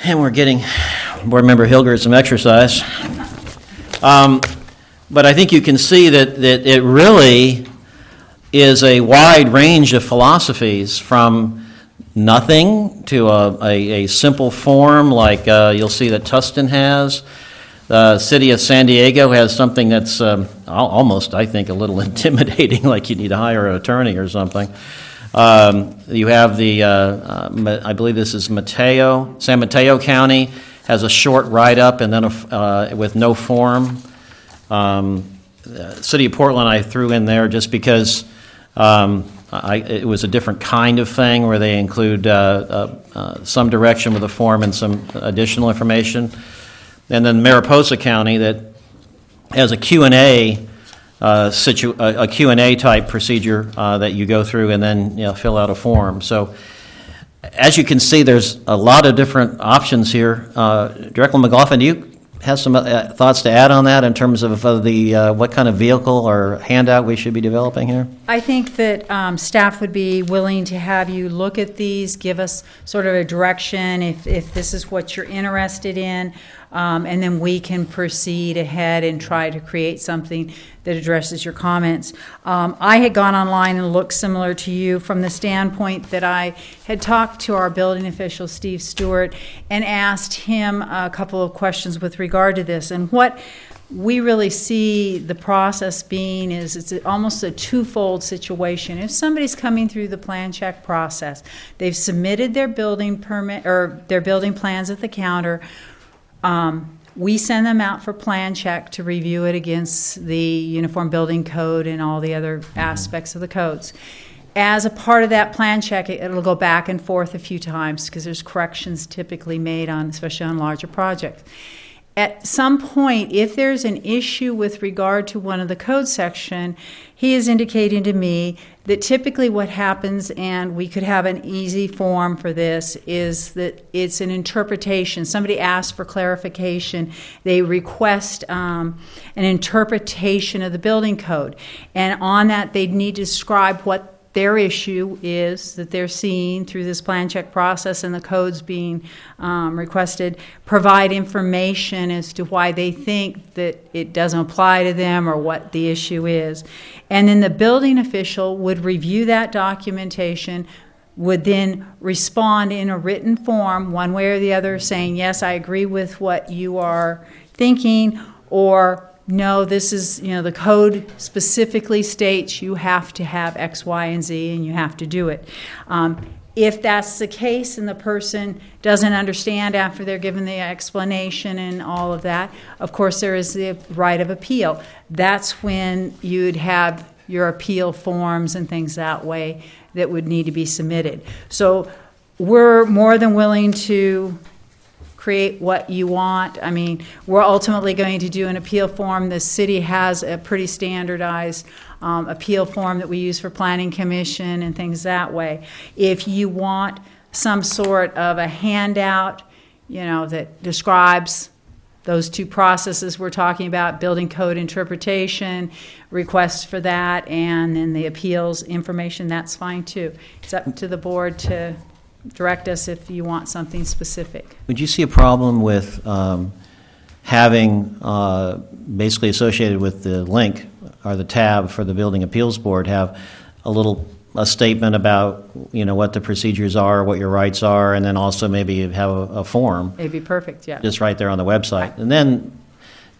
And we're getting Board Member Hilgert some exercise. But I think you can see that it really is a wide range of philosophies, from nothing to a simple form like you'll see that Tustin has. The city of San Diego has something that's almost, I think, a little intimidating, like you need to hire an attorney or something. You have I believe this is San Mateo County has a short write-up and then with no form. City of Portland I threw in there just because it was a different kind of thing where they include some direction with a form and some additional information. And then Mariposa County that has a Q&A a Q&A type procedure that you go through and then fill out a form. So as you can see, there's a lot of different options here. Director McLaughlin, do you have some thoughts to add on that in terms of what kind of vehicle or handout we should be developing here? I think that staff would be willing to have you look at these, give us sort of a direction if this is what you're interested in, and then we can proceed ahead and try to create something that addresses your comments. I had gone online and looked similar to you from the standpoint that I had talked to our building official, Steve Stewart, and asked him a couple of questions with regard to this. And what we really see the process being is it's almost a twofold situation. If somebody's coming through the plan check process, they've submitted their building permit or their building plans at the counter, we send them out for plan check to review it against the Uniform Building Code and all the other aspects of the codes. As a part of that plan check, it'll go back and forth a few times because there's corrections typically made on, especially on larger projects. At some point, if there's an issue with regard to one of the code section, he is indicating to me that typically what happens, and we could have an easy form for this, is that it's an interpretation. Somebody asks for clarification. They request an interpretation of the building code. And on that, they need to describe what their issue is that they're seeing through this plan check process and the codes being requested, provide information as to why they think that it doesn't apply to them or what the issue is. And then the building official would review that documentation, would then respond in a written form, one way or the other, saying, yes, I agree with what you are thinking, or no, this is, the code specifically states you have to have X, Y, and Z, and you have to do it. If that's the case and the person doesn't understand after they're given the explanation and all of that, of course there is the right of appeal. That's when you'd have your appeal forms and things that way that would need to be submitted. So we're more than willing to create what you want. I mean, we're ultimately going to do an appeal form. The city has a pretty standardized appeal form that we use for planning commission and things that way. If you want some sort of a handout, that describes those two processes we're talking about, building code interpretation, requests for that, and then the appeals information, that's fine too. It's up to the board to direct us if you want something specific. Would you see a problem with having basically associated with the link or the tab for the Building Appeals Board have a statement about what the procedures are, what your rights are, and then also maybe have a form It'd be perfect, yeah. just right there on the website, and then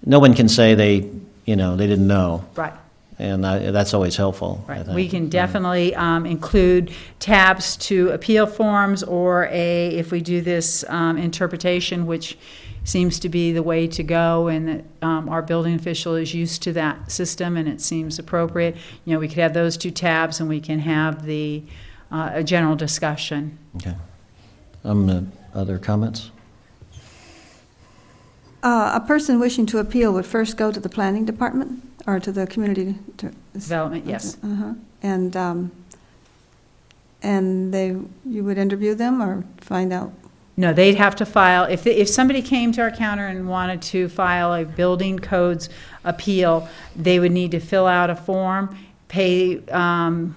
no one can say they didn't know, Right. and that's always helpful. I Right. think. We can definitely include tabs to appeal forms, or if we do this interpretation, which seems to be the way to go, and that our building official is used to that system, and it seems appropriate. We could have those two tabs, and we can have a general discussion. Okay. Other comments? A person wishing to appeal would first go to the planning department or to the community Development, yes. And you would interview them or find out. No, they'd have to file, if somebody came to our counter and wanted to file a building codes appeal, they would need to fill out a form, pay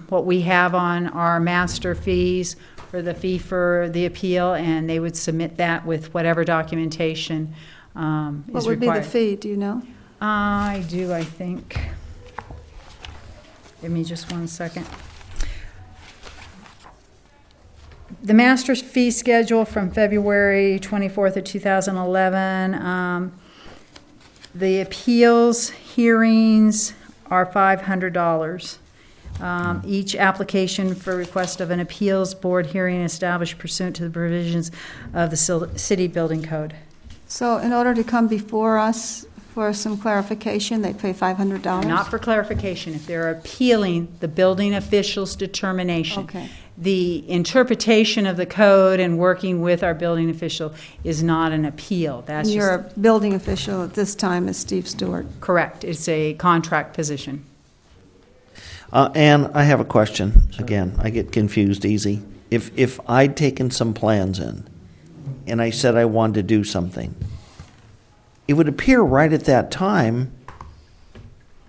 what we have on our master fees for the fee for the appeal, and they would submit that with whatever documentation is required. What would be the fee, do you know? I do, I think. Give me just 1 second. The master's fee schedule from February 24th of 2011, the appeals hearings are $500. Each application for request of an appeals board hearing established pursuant to the provisions of the city building code. So in order to come before us for some clarification, they pay $500? Not for clarification, if they're appealing the building official's determination. Okay. The interpretation of the code and working with our building official is not an appeal. That's Your just building official at this time is Steve Stewart. correct. It's a contract position. And I have a question. Again, I get confused easy. If I'd taken some plans in and I said I wanted to do something, it would appear right at that time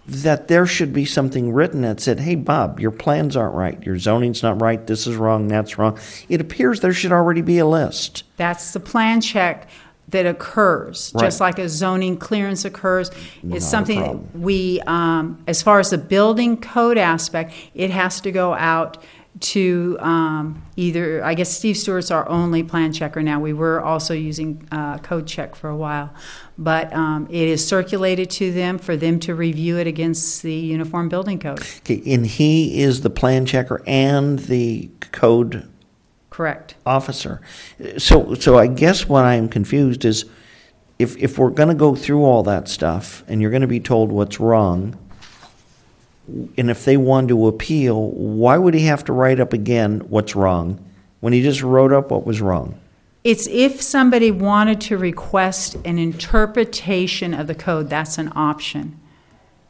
that there should be something written that said, hey, Bob, your plans aren't right. Your zoning's not right. This is wrong. That's wrong. It appears there should already be a list. That's the plan check that occurs, Right. just like a zoning clearance occurs. Not a It's something problem. that we, as far as the building code aspect, it has to go out to either, I guess Steve Stewart's our only plan checker now. We were also using Code Check for a while. But it is circulated to them for them to review it against the Uniform Building Code. Okay, and he is the plan checker and the code Correct. officer. So I guess what I'm confused is if we're going to go through all that stuff and you're going to be told what's wrong, and if they want to appeal, why would he have to write up again what's wrong when he just wrote up what was wrong? It's if somebody wanted to request an interpretation of the code, that's an option.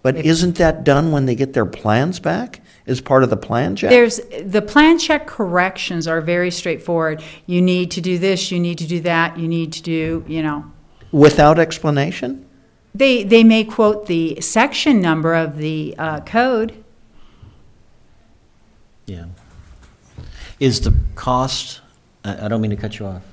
But isn't that done when they get their plans back as part of the plan check? The plan check corrections are very straightforward. You need to do this, you need to do that, you need to do, Without explanation? They may quote the section number of the code. Yeah. Is the cost, I don't mean to cut you off,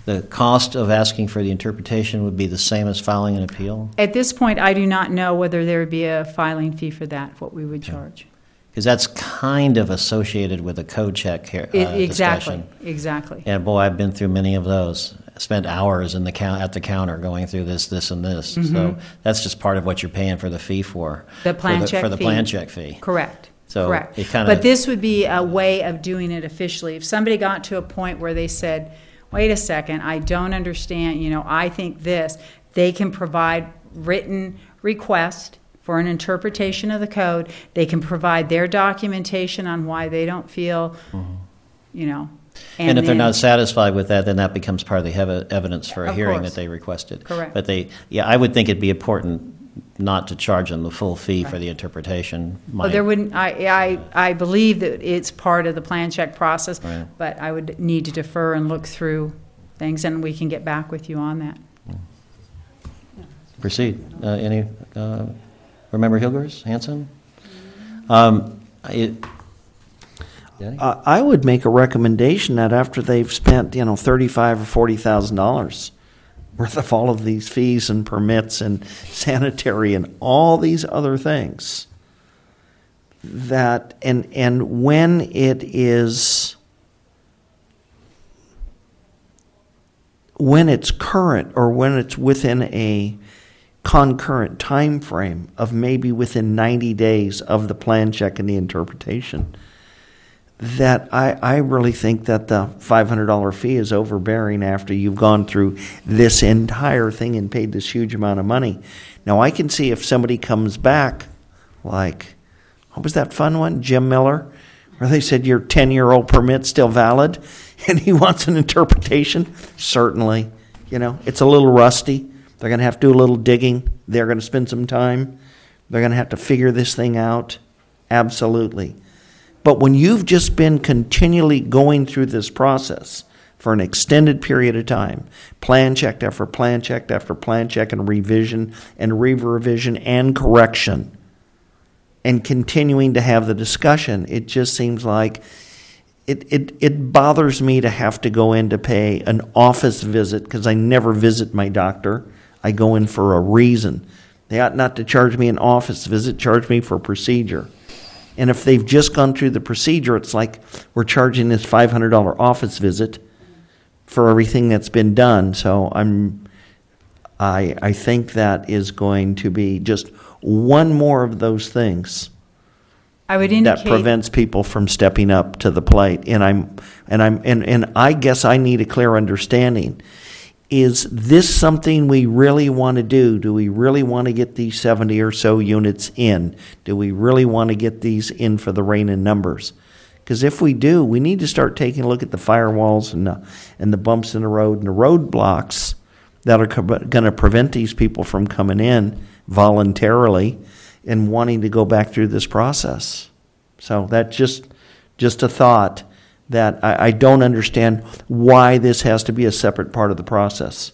the cost of asking for the interpretation would be the same as filing an appeal? At this point, I do not know whether there would be a filing fee for that, what we would charge. Because that's kind of associated with a code check here, Exactly, discussion. exactly. And boy, I've been through many of those. I spent hours at the counter going through this, and this. So that's just part of what you're paying for the fee for. The plan check for the fee. plan check fee. Correct. So Correct. it kinda- But this would be a way of doing it officially. If somebody got to a point where they said, wait a second, I don't understand, I think this, they can provide written request for an interpretation of the code. They can provide their documentation on why they don't feel, And if they're then- not satisfied with that, then that becomes part of the evidence for a Of hearing course. that they requested. Correct. But I would think it'd be important not to charge them the full fee for the interpretation. Well, there wouldn't, I believe that it's part of the plan check process, Right. but I would need to defer and look through things, and we can get back with you on that. Proceed. Remember Hilgers, Hanson? Danny? I would make a recommendation that after they've spent, $35,000 or $40,000 worth of all of these fees and permits and sanitary and all these other things, that and when it is, when it's current or when it's within a concurrent time frame of maybe within 90 days of the plan check and the interpretation, that I really think that the $500 fee is overbearing after you've gone through this entire thing and paid this huge amount of money. Now, I can see if somebody comes back, like, what was that fun one, Jim Miller, where they said your 10-year-old permit's still valid, and he wants an interpretation. Certainly, it's a little rusty. They're going to have to do a little digging. They're going to spend some time. They're going to have to figure this thing out. Absolutely. But when you've just been continually going through this process for an extended period of time, plan checked after plan checked after plan check and revision and revision and correction, and continuing to have the discussion, it just seems like it bothers me to have to go in to pay an office visit, because I never visit my doctor. I go in for a reason. They ought not to charge me an office visit, charge me for a procedure. And if they've just gone through the procedure, it's like we're charging this $500 office visit for everything that's been done. So I think that is going to be just one more of those things I would that indicate, prevents people from stepping up to the plate. And I guess I need a clear understanding. Is this something we really want to do? Do we really want to get these 70 or so units in? Do we really want to get these in for the rain in numbers? Because if we do, we need to start taking a look at the firewalls and the bumps in the road and the roadblocks that are going to prevent these people from coming in voluntarily and wanting to go back through this process. So that's just a thought, that I don't understand why this has to be a separate part of the process.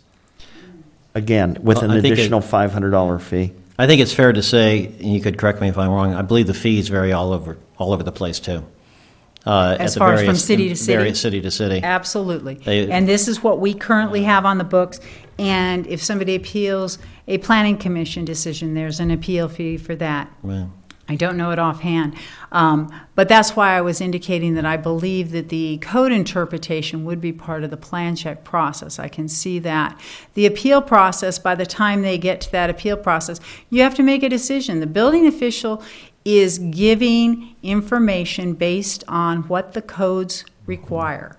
Again, with Well, an I think additional $500 fee. I think it's fair to say, and you could correct me if I'm wrong, I believe the fees vary all over the place too. As far as from city to city? Various city to city. absolutely. They- And this is what we currently have on the books. And if somebody appeals a planning commission decision, there's an appeal fee for that. Right. I don't know it offhand. But that's why I was indicating that I believe that the code interpretation would be part of the plan check process. I can see that. The appeal process, by the time they get to that appeal process, you have to make a decision. The building official is giving information based on what the codes require.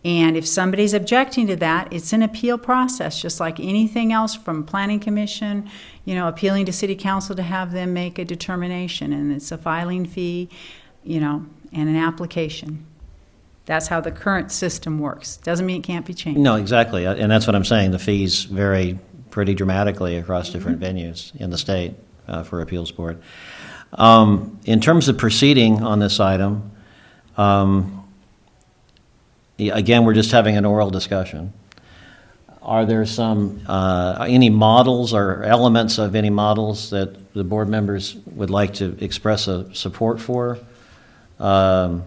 And if somebody's objecting to that, it's an appeal process, just like anything else from planning commission, appealing to city council to have them make a determination. And it's a filing fee, and an application. That's how the current system works. Doesn't mean it can't be changed. No, exactly, and that's what I'm saying. The fees vary pretty dramatically across different venues in the state for appeals board. In terms of proceeding on this item, again, we're just having an oral discussion. Are there any models or elements of any models that the board members would like to express a support for? Our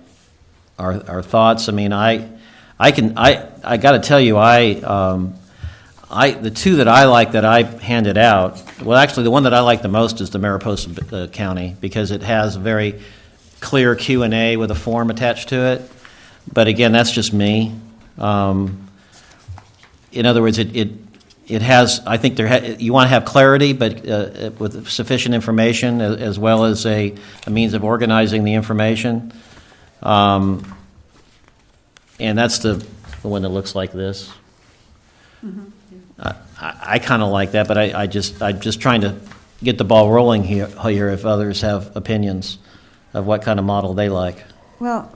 thoughts. I mean, I got to tell you, the two that I like that I handed out. Well, actually, the one that I like the most is the Mariposa County, because it has a very clear Q&A with a form attached to it. But again, that's just me. In other words, it has. I think you want to have clarity, but with sufficient information, as well as a means of organizing the information. And that's the one that looks like this. Mm-hmm. I kind of like that, but I'm just trying to get the ball rolling here if others have opinions of what kind of model they like. Well,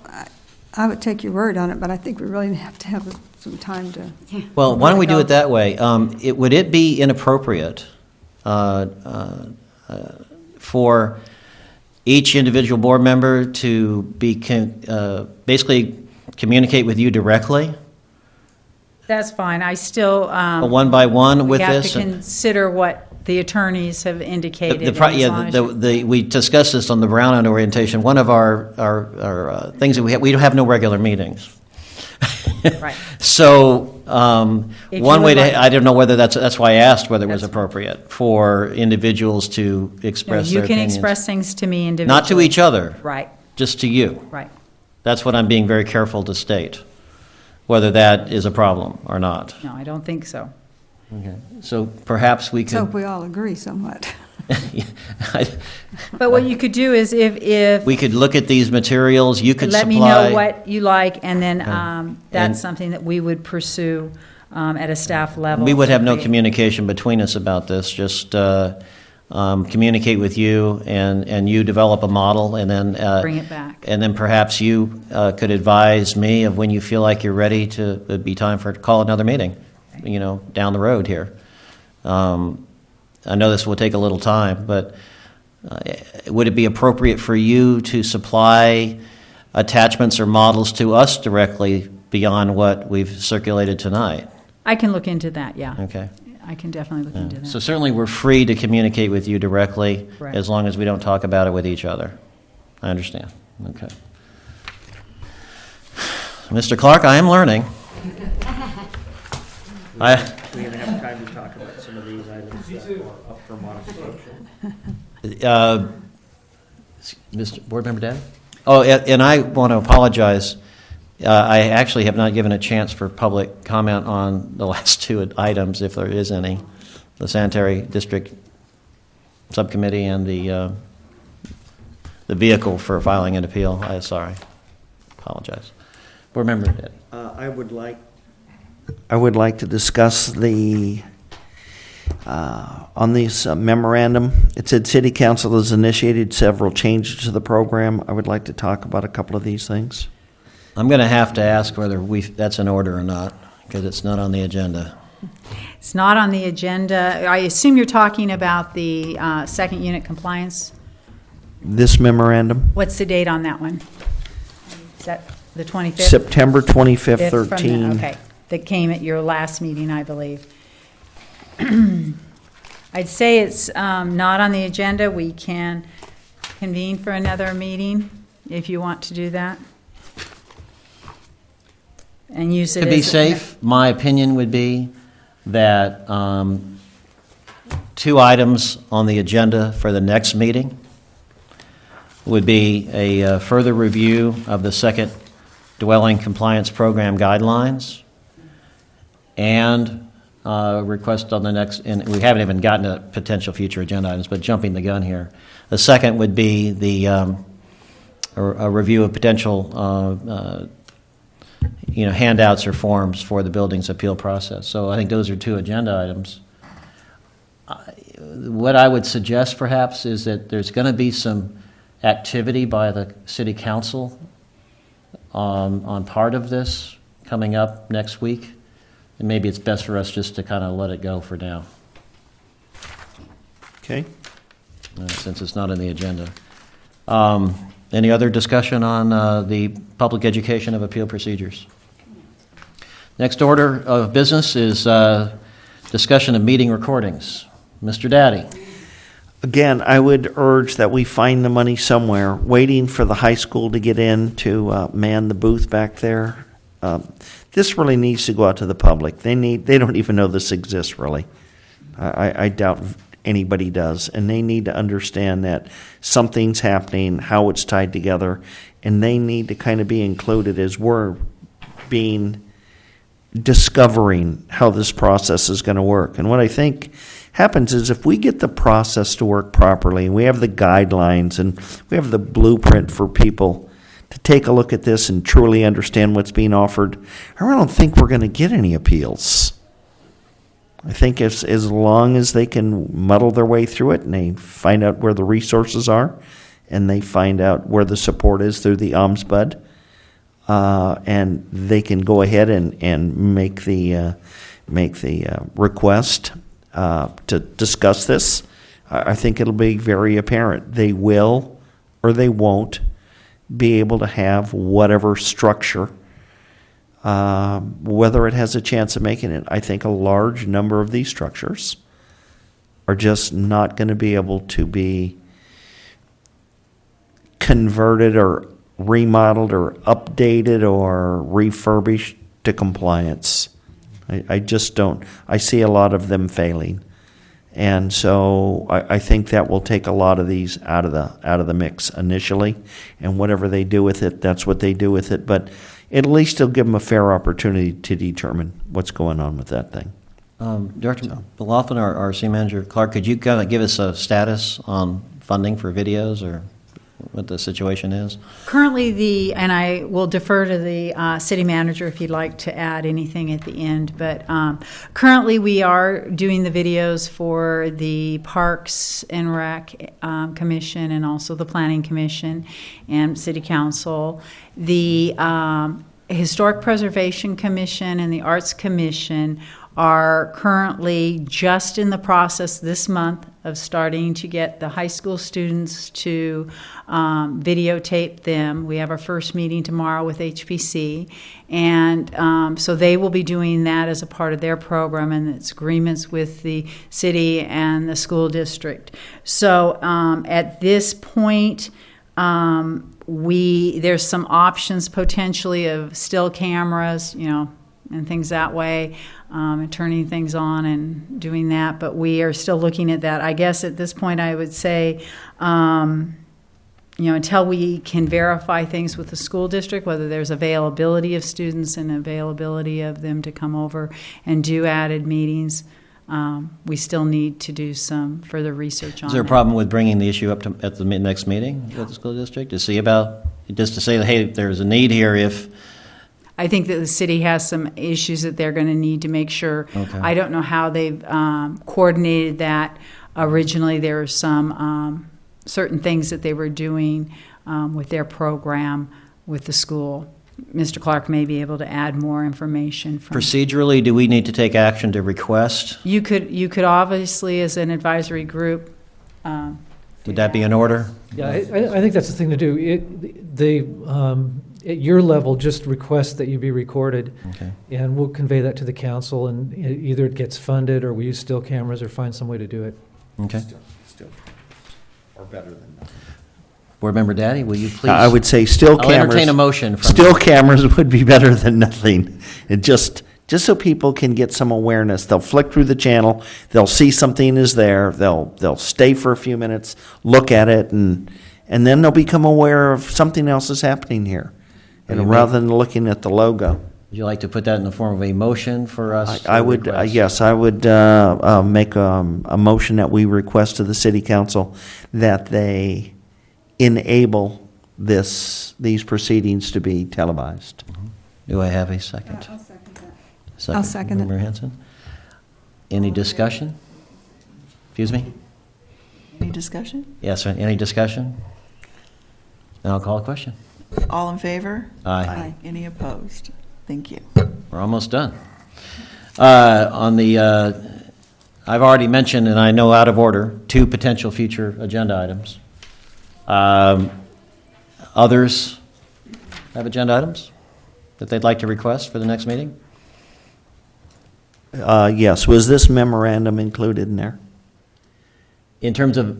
I would take your word on it, but I think we really have to have some time to. Well, why don't we do it that way? Would it be inappropriate for each individual board member to be basically communicate with you directly, That's fine. I still, one by one with we have this? to consider what the attorneys have indicated. The and pro- as yeah, long as you- we discussed this on the Brown Act orientation. One of our things that we don't have no regular meetings. Right. So, If one you way would like- I don't know whether that's why I asked whether it was That's fine. appropriate for individuals to No, express you their can opinions. express things to me individually. Not to each other, Right, just to you. right. That's what I'm being very careful to state, whether that is a problem or not. No, I don't think so. Okay. So perhaps we Let's hope could, we all agree somewhat. But what you could do is if we could look at these materials, you could let supply. me know what you like, and then And- that's something that we would pursue at a staff level. We would to have no create- communication between us about this, just communicate with you, and you develop a model, and then. Bring it back. And then perhaps you could advise me of when you feel like you're ready to, it'd be time to call another meeting, down the road here. I know this will take a little time, but would it be appropriate for you to supply attachments or models to us directly beyond what we've circulated tonight? I can look into that, yeah. Okay. I can definitely look into that. So certainly we're free to communicate with you directly, Correct. as long as we don't talk about it with each other. I understand. Okay. Mr. Clark, I am learning. We're going to have time to talk about some of these items that are up for modification. Mr. Board Member Daddy? Oh, and I want to apologize. I actually have not given a chance for public comment on the last two items, if there is any, the Sanitary District Subcommittee and the vehicle for filing an appeal. Sorry. Apologize. Board Member Daddy? I would like to discuss the, on this memorandum, it said City Council has initiated several changes to the program. I would like to talk about a couple of these things. I'm going to have to ask whether that's in order or not, because it's not on the agenda. It's not on the agenda. I assume you're talking about the second unit compliance. This memorandum, What's the date on that one? Is that the 25th? September 25th, Fifth from the- 13. Okay, that came at your last meeting, I believe. I'd say it's not on the agenda. We can convene for another meeting if you want to do that. And use it To be as- safe, my opinion would be that two items on the agenda for the next meeting would be a further review of the second dwelling compliance program guidelines and request on the next, and we haven't even gotten to potential future agenda items, but jumping the gun here. The second would be the a review of potential handouts or forms for the building's appeal process. So I think those are two agenda items. What I would suggest perhaps is that there's going to be some activity by the city council on part of this coming up next week. And maybe it's best for us just to kind of let it go for now, Okay. since it's not on the agenda. Any other discussion on the public education of appeal procedures? Next order of business is discussion of meeting recordings. Mr. Daddy. Again, I would urge that we find the money somewhere. Waiting for the high school to get in to man the booth back there. This really needs to go out to the public. They don't even know this exists, really. I doubt anybody does. And they need to understand that something's happening, how it's tied together, and they need to kind of be included as we're discovering how this process is going to work. And what I think happens is if we get the process to work properly, and we have the guidelines, and we have the blueprint for people to take a look at this and truly understand what's being offered, I don't think we're going to get any appeals. I think as long as they can muddle their way through it and they find out where the resources are and they find out where the support is through the OMSBUD, and they can go ahead and make the request to discuss this, I think it'll be very apparent. They will or they won't be able to have whatever structure, whether it has a chance of making it. I think a large number of these structures are just not going to be able to be converted or remodeled or updated or refurbished to compliance. I just don't. I see a lot of them failing. And so I think that will take a lot of these out of the mix initially, and whatever they do with it, that's what they do with it. But at least it'll give them a fair opportunity to determine what's going on with that thing. Director McLaughlin or our city manager Clark, could you kind of give us a status on funding for videos or what the situation is? Currently, and I will defer to the city manager if you'd like to add anything at the end, but currently we are doing the videos for the Parks and Rec Commission and also the Planning Commission and City Council. The Historic Preservation Commission and the Arts Commission are currently just in the process this month of starting to get the high school students to videotape them. We have our first meeting tomorrow with HPC, and so they will be doing that as a part of their program, and it's agreements with the city and the school district. So at this point, there's some options potentially of still cameras, and things that way, and turning things on and doing that. But we are still looking at that. I guess at this point I would say, until we can verify things with the school district, whether there's availability of students and availability of them to come over and do added meetings, we still need to do some further research on it. Is there a problem with bringing the issue up at the next meeting with the school district to see about, just to say, hey, there's a need here if... I think that the city has some issues that they're going to need to make sure. Okay. I don't know how they've coordinated that. Originally, there were some certain things that they were doing with their program with the school. Mr. Clark may be able to add more information. Procedurally, do we need to take action to request? You could obviously, as an advisory group. Would that be in order? Yeah, I think that's the thing to do. At your level, just request that you be recorded, Okay. and we'll convey that to the council, and either it gets funded, or we use still cameras, or find some way to do it. Okay. Still, or better than nothing. Board Member Daddy, will you please? I would say still I'll cameras. entertain a motion. Still cameras would be better than nothing. It just so people can get some awareness. They'll flick through the channel. They'll see something is there. They'll stay for a few minutes, look at it, and then they'll become aware of something else is happening here. And rather than looking at the logo. Would you like to put that in the form of a motion for us? I would, yes, I would make a motion that we request to the city council that they enable these proceedings to be televised. Do I have a second? I'll second that. I'll second it. Member Hanson? Any discussion? Excuse me? Any discussion? Yes, sir. Any discussion? Then I'll call a question. All in favor? Aye. Any opposed? Thank you. We're almost done. I've already mentioned, and I know out of order, 2 potential future agenda items. Others have agenda items that they'd like to request for the next meeting? Yes, was this memorandum included in there? In terms of,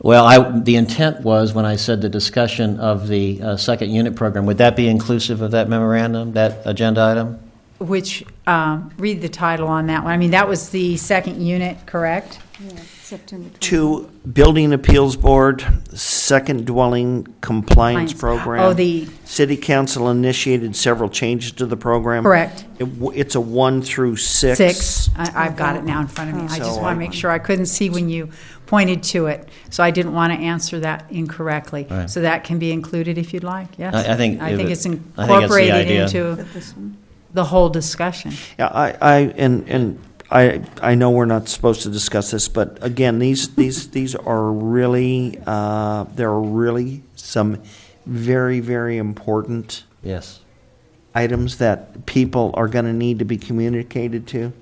well, the intent was when I said the discussion of the second unit program, would that be inclusive of that memorandum, that agenda item? Which, read the title on that one. I mean, that was the second unit, correct? Yeah, September 20th. 2, Building Appeals Board, Second Dwelling Compliance Program. Oh, the, City Council initiated several changes to the program. correct. It's a 1 through 6. 6. I've got it now in front of me. I just want to make sure. I couldn't see when you pointed to it, so I didn't want to answer that incorrectly. Right. So that can be included if you'd like, yes? I think I think it's that's the incorporated idea. into But this one, the whole discussion. Yeah, I know we're not supposed to discuss this, but again, these are really there are really some very, very important Yes. items that people are going to need to be communicated to.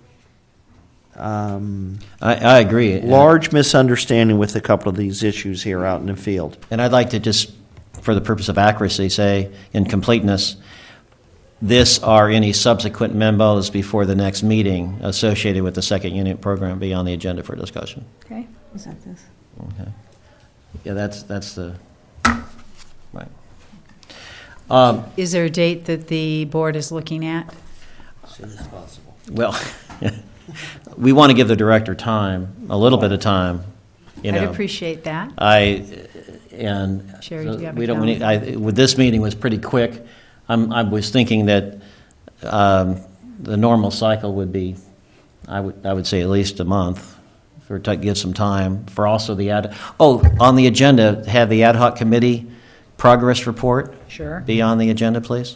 I agree. Large misunderstanding with a couple of these issues here out in the field. And I'd like to just, for the purpose of accuracy, say, in completeness, this or any subsequent memos before the next meeting associated with the second unit program be on the agenda for discussion. Okay, is that this? Okay. Yeah, that's the, right. Is there a date that the board is looking at? As soon as possible. Well, we want to give the director time, a little bit of time, you I'd know. appreciate that. So Sherry, do you have a we don't need, with this meeting was pretty quick. I was thinking that the normal cycle would be, I would say at least a month, to give some time for also the on the agenda, have the ad hoc committee progress report Sure. be on the agenda, please.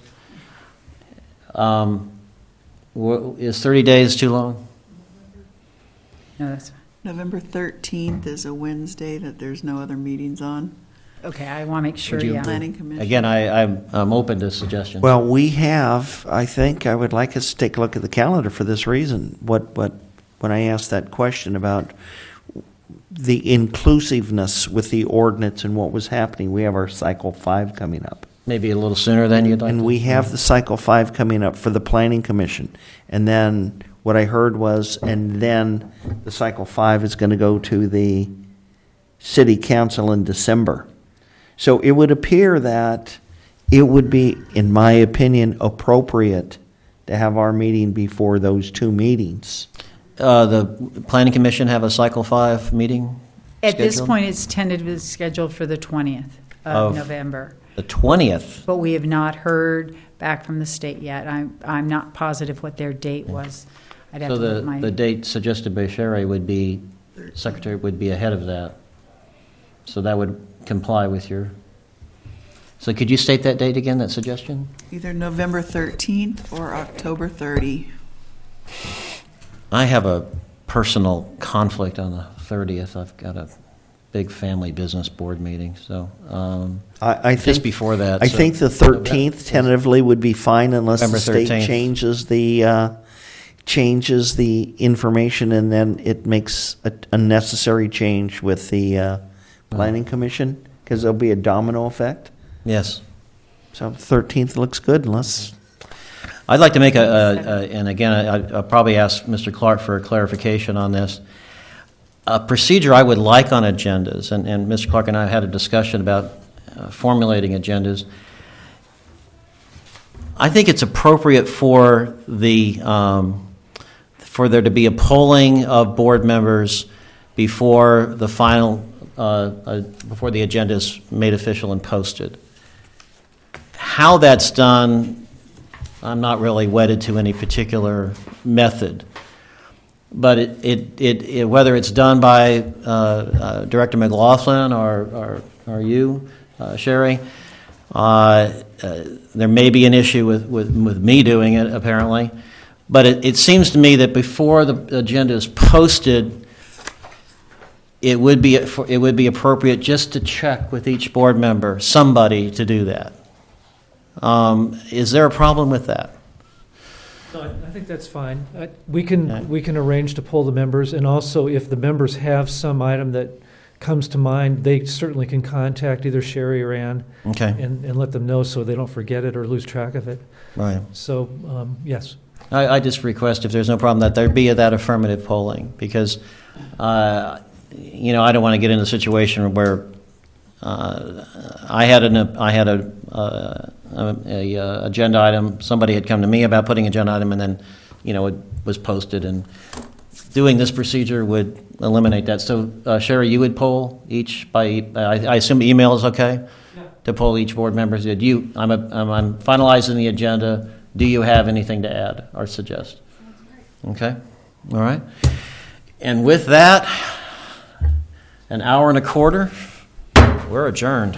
Is 30 days too long? No, that's fine. November 13th is a Wednesday that there's no other meetings on. Okay, I want to make sure, Would you- yeah. Planning Commission. Again, I'm open to suggestions. Well, we have, I think I would like us to take a look at the calendar for this reason. When I asked that question about the inclusiveness with the ordinance and what was happening, we have our Cycle 5 coming up. Maybe a little sooner than you'd like And to? we have the Cycle 5 coming up for the Planning Commission. And then what I heard was, and then the Cycle 5 is going to go to the City Council in December. So it would appear that it would be, in my opinion, appropriate to have our meeting before those two meetings. The Planning Commission have a Cycle 5 meeting At this scheduled? point, it's tentatively scheduled for the 20th of Of- November, The 20th? but we have not heard back from the state yet. I'm not positive what their date was. I'd have So to look at my. the date suggested by Sherry would be, Secretary would be ahead of that. So that would comply with your, so could you state that date again, that suggestion? Either November 13th or October 30. I have a personal conflict on the 30th. I've got a big family business board meeting, so I just think, before that. I so- think the 13th tentatively would be fine unless the November state 13th. changes the information and then it makes a necessary change with the Planning Commission, because there'll be a domino effect. Yes. So 13th looks good unless, I'd like to make and again, I'll probably ask Mr. Clark for a clarification on this. A procedure I would like on agendas, and Mr. Clark and I had a discussion about formulating agendas. I think it's appropriate for for there to be a polling of board members before the final, before the agenda is made official and posted. How that's done, I'm not really wedded to any particular method. But whether it's done by Director McLaughlin or you, Sherry, there may be an issue with me doing it, apparently. But it seems to me that before the agenda is posted, it would be appropriate just to check with each board member, somebody to do that. Is there a problem with that? No, I think that's fine. We can arrange to poll the members, and also if the members have some item that comes to mind, they certainly can contact either Sherry or Ann Okay, and let them know so they don't forget it or lose track of it. right. So, yes. I just request, if there's no problem, that there be that affirmative polling, because, I don't want to get in a situation where I had a agenda item, somebody had come to me about putting an agenda item, and then, it was posted, and doing this procedure would eliminate that. So, Sherry, you would poll each by, I assume email is okay? Yeah. To poll each board member. I'm finalizing the agenda. Do you have anything to add or suggest? Okay, all right. And with that, an hour and a quarter, we're adjourned.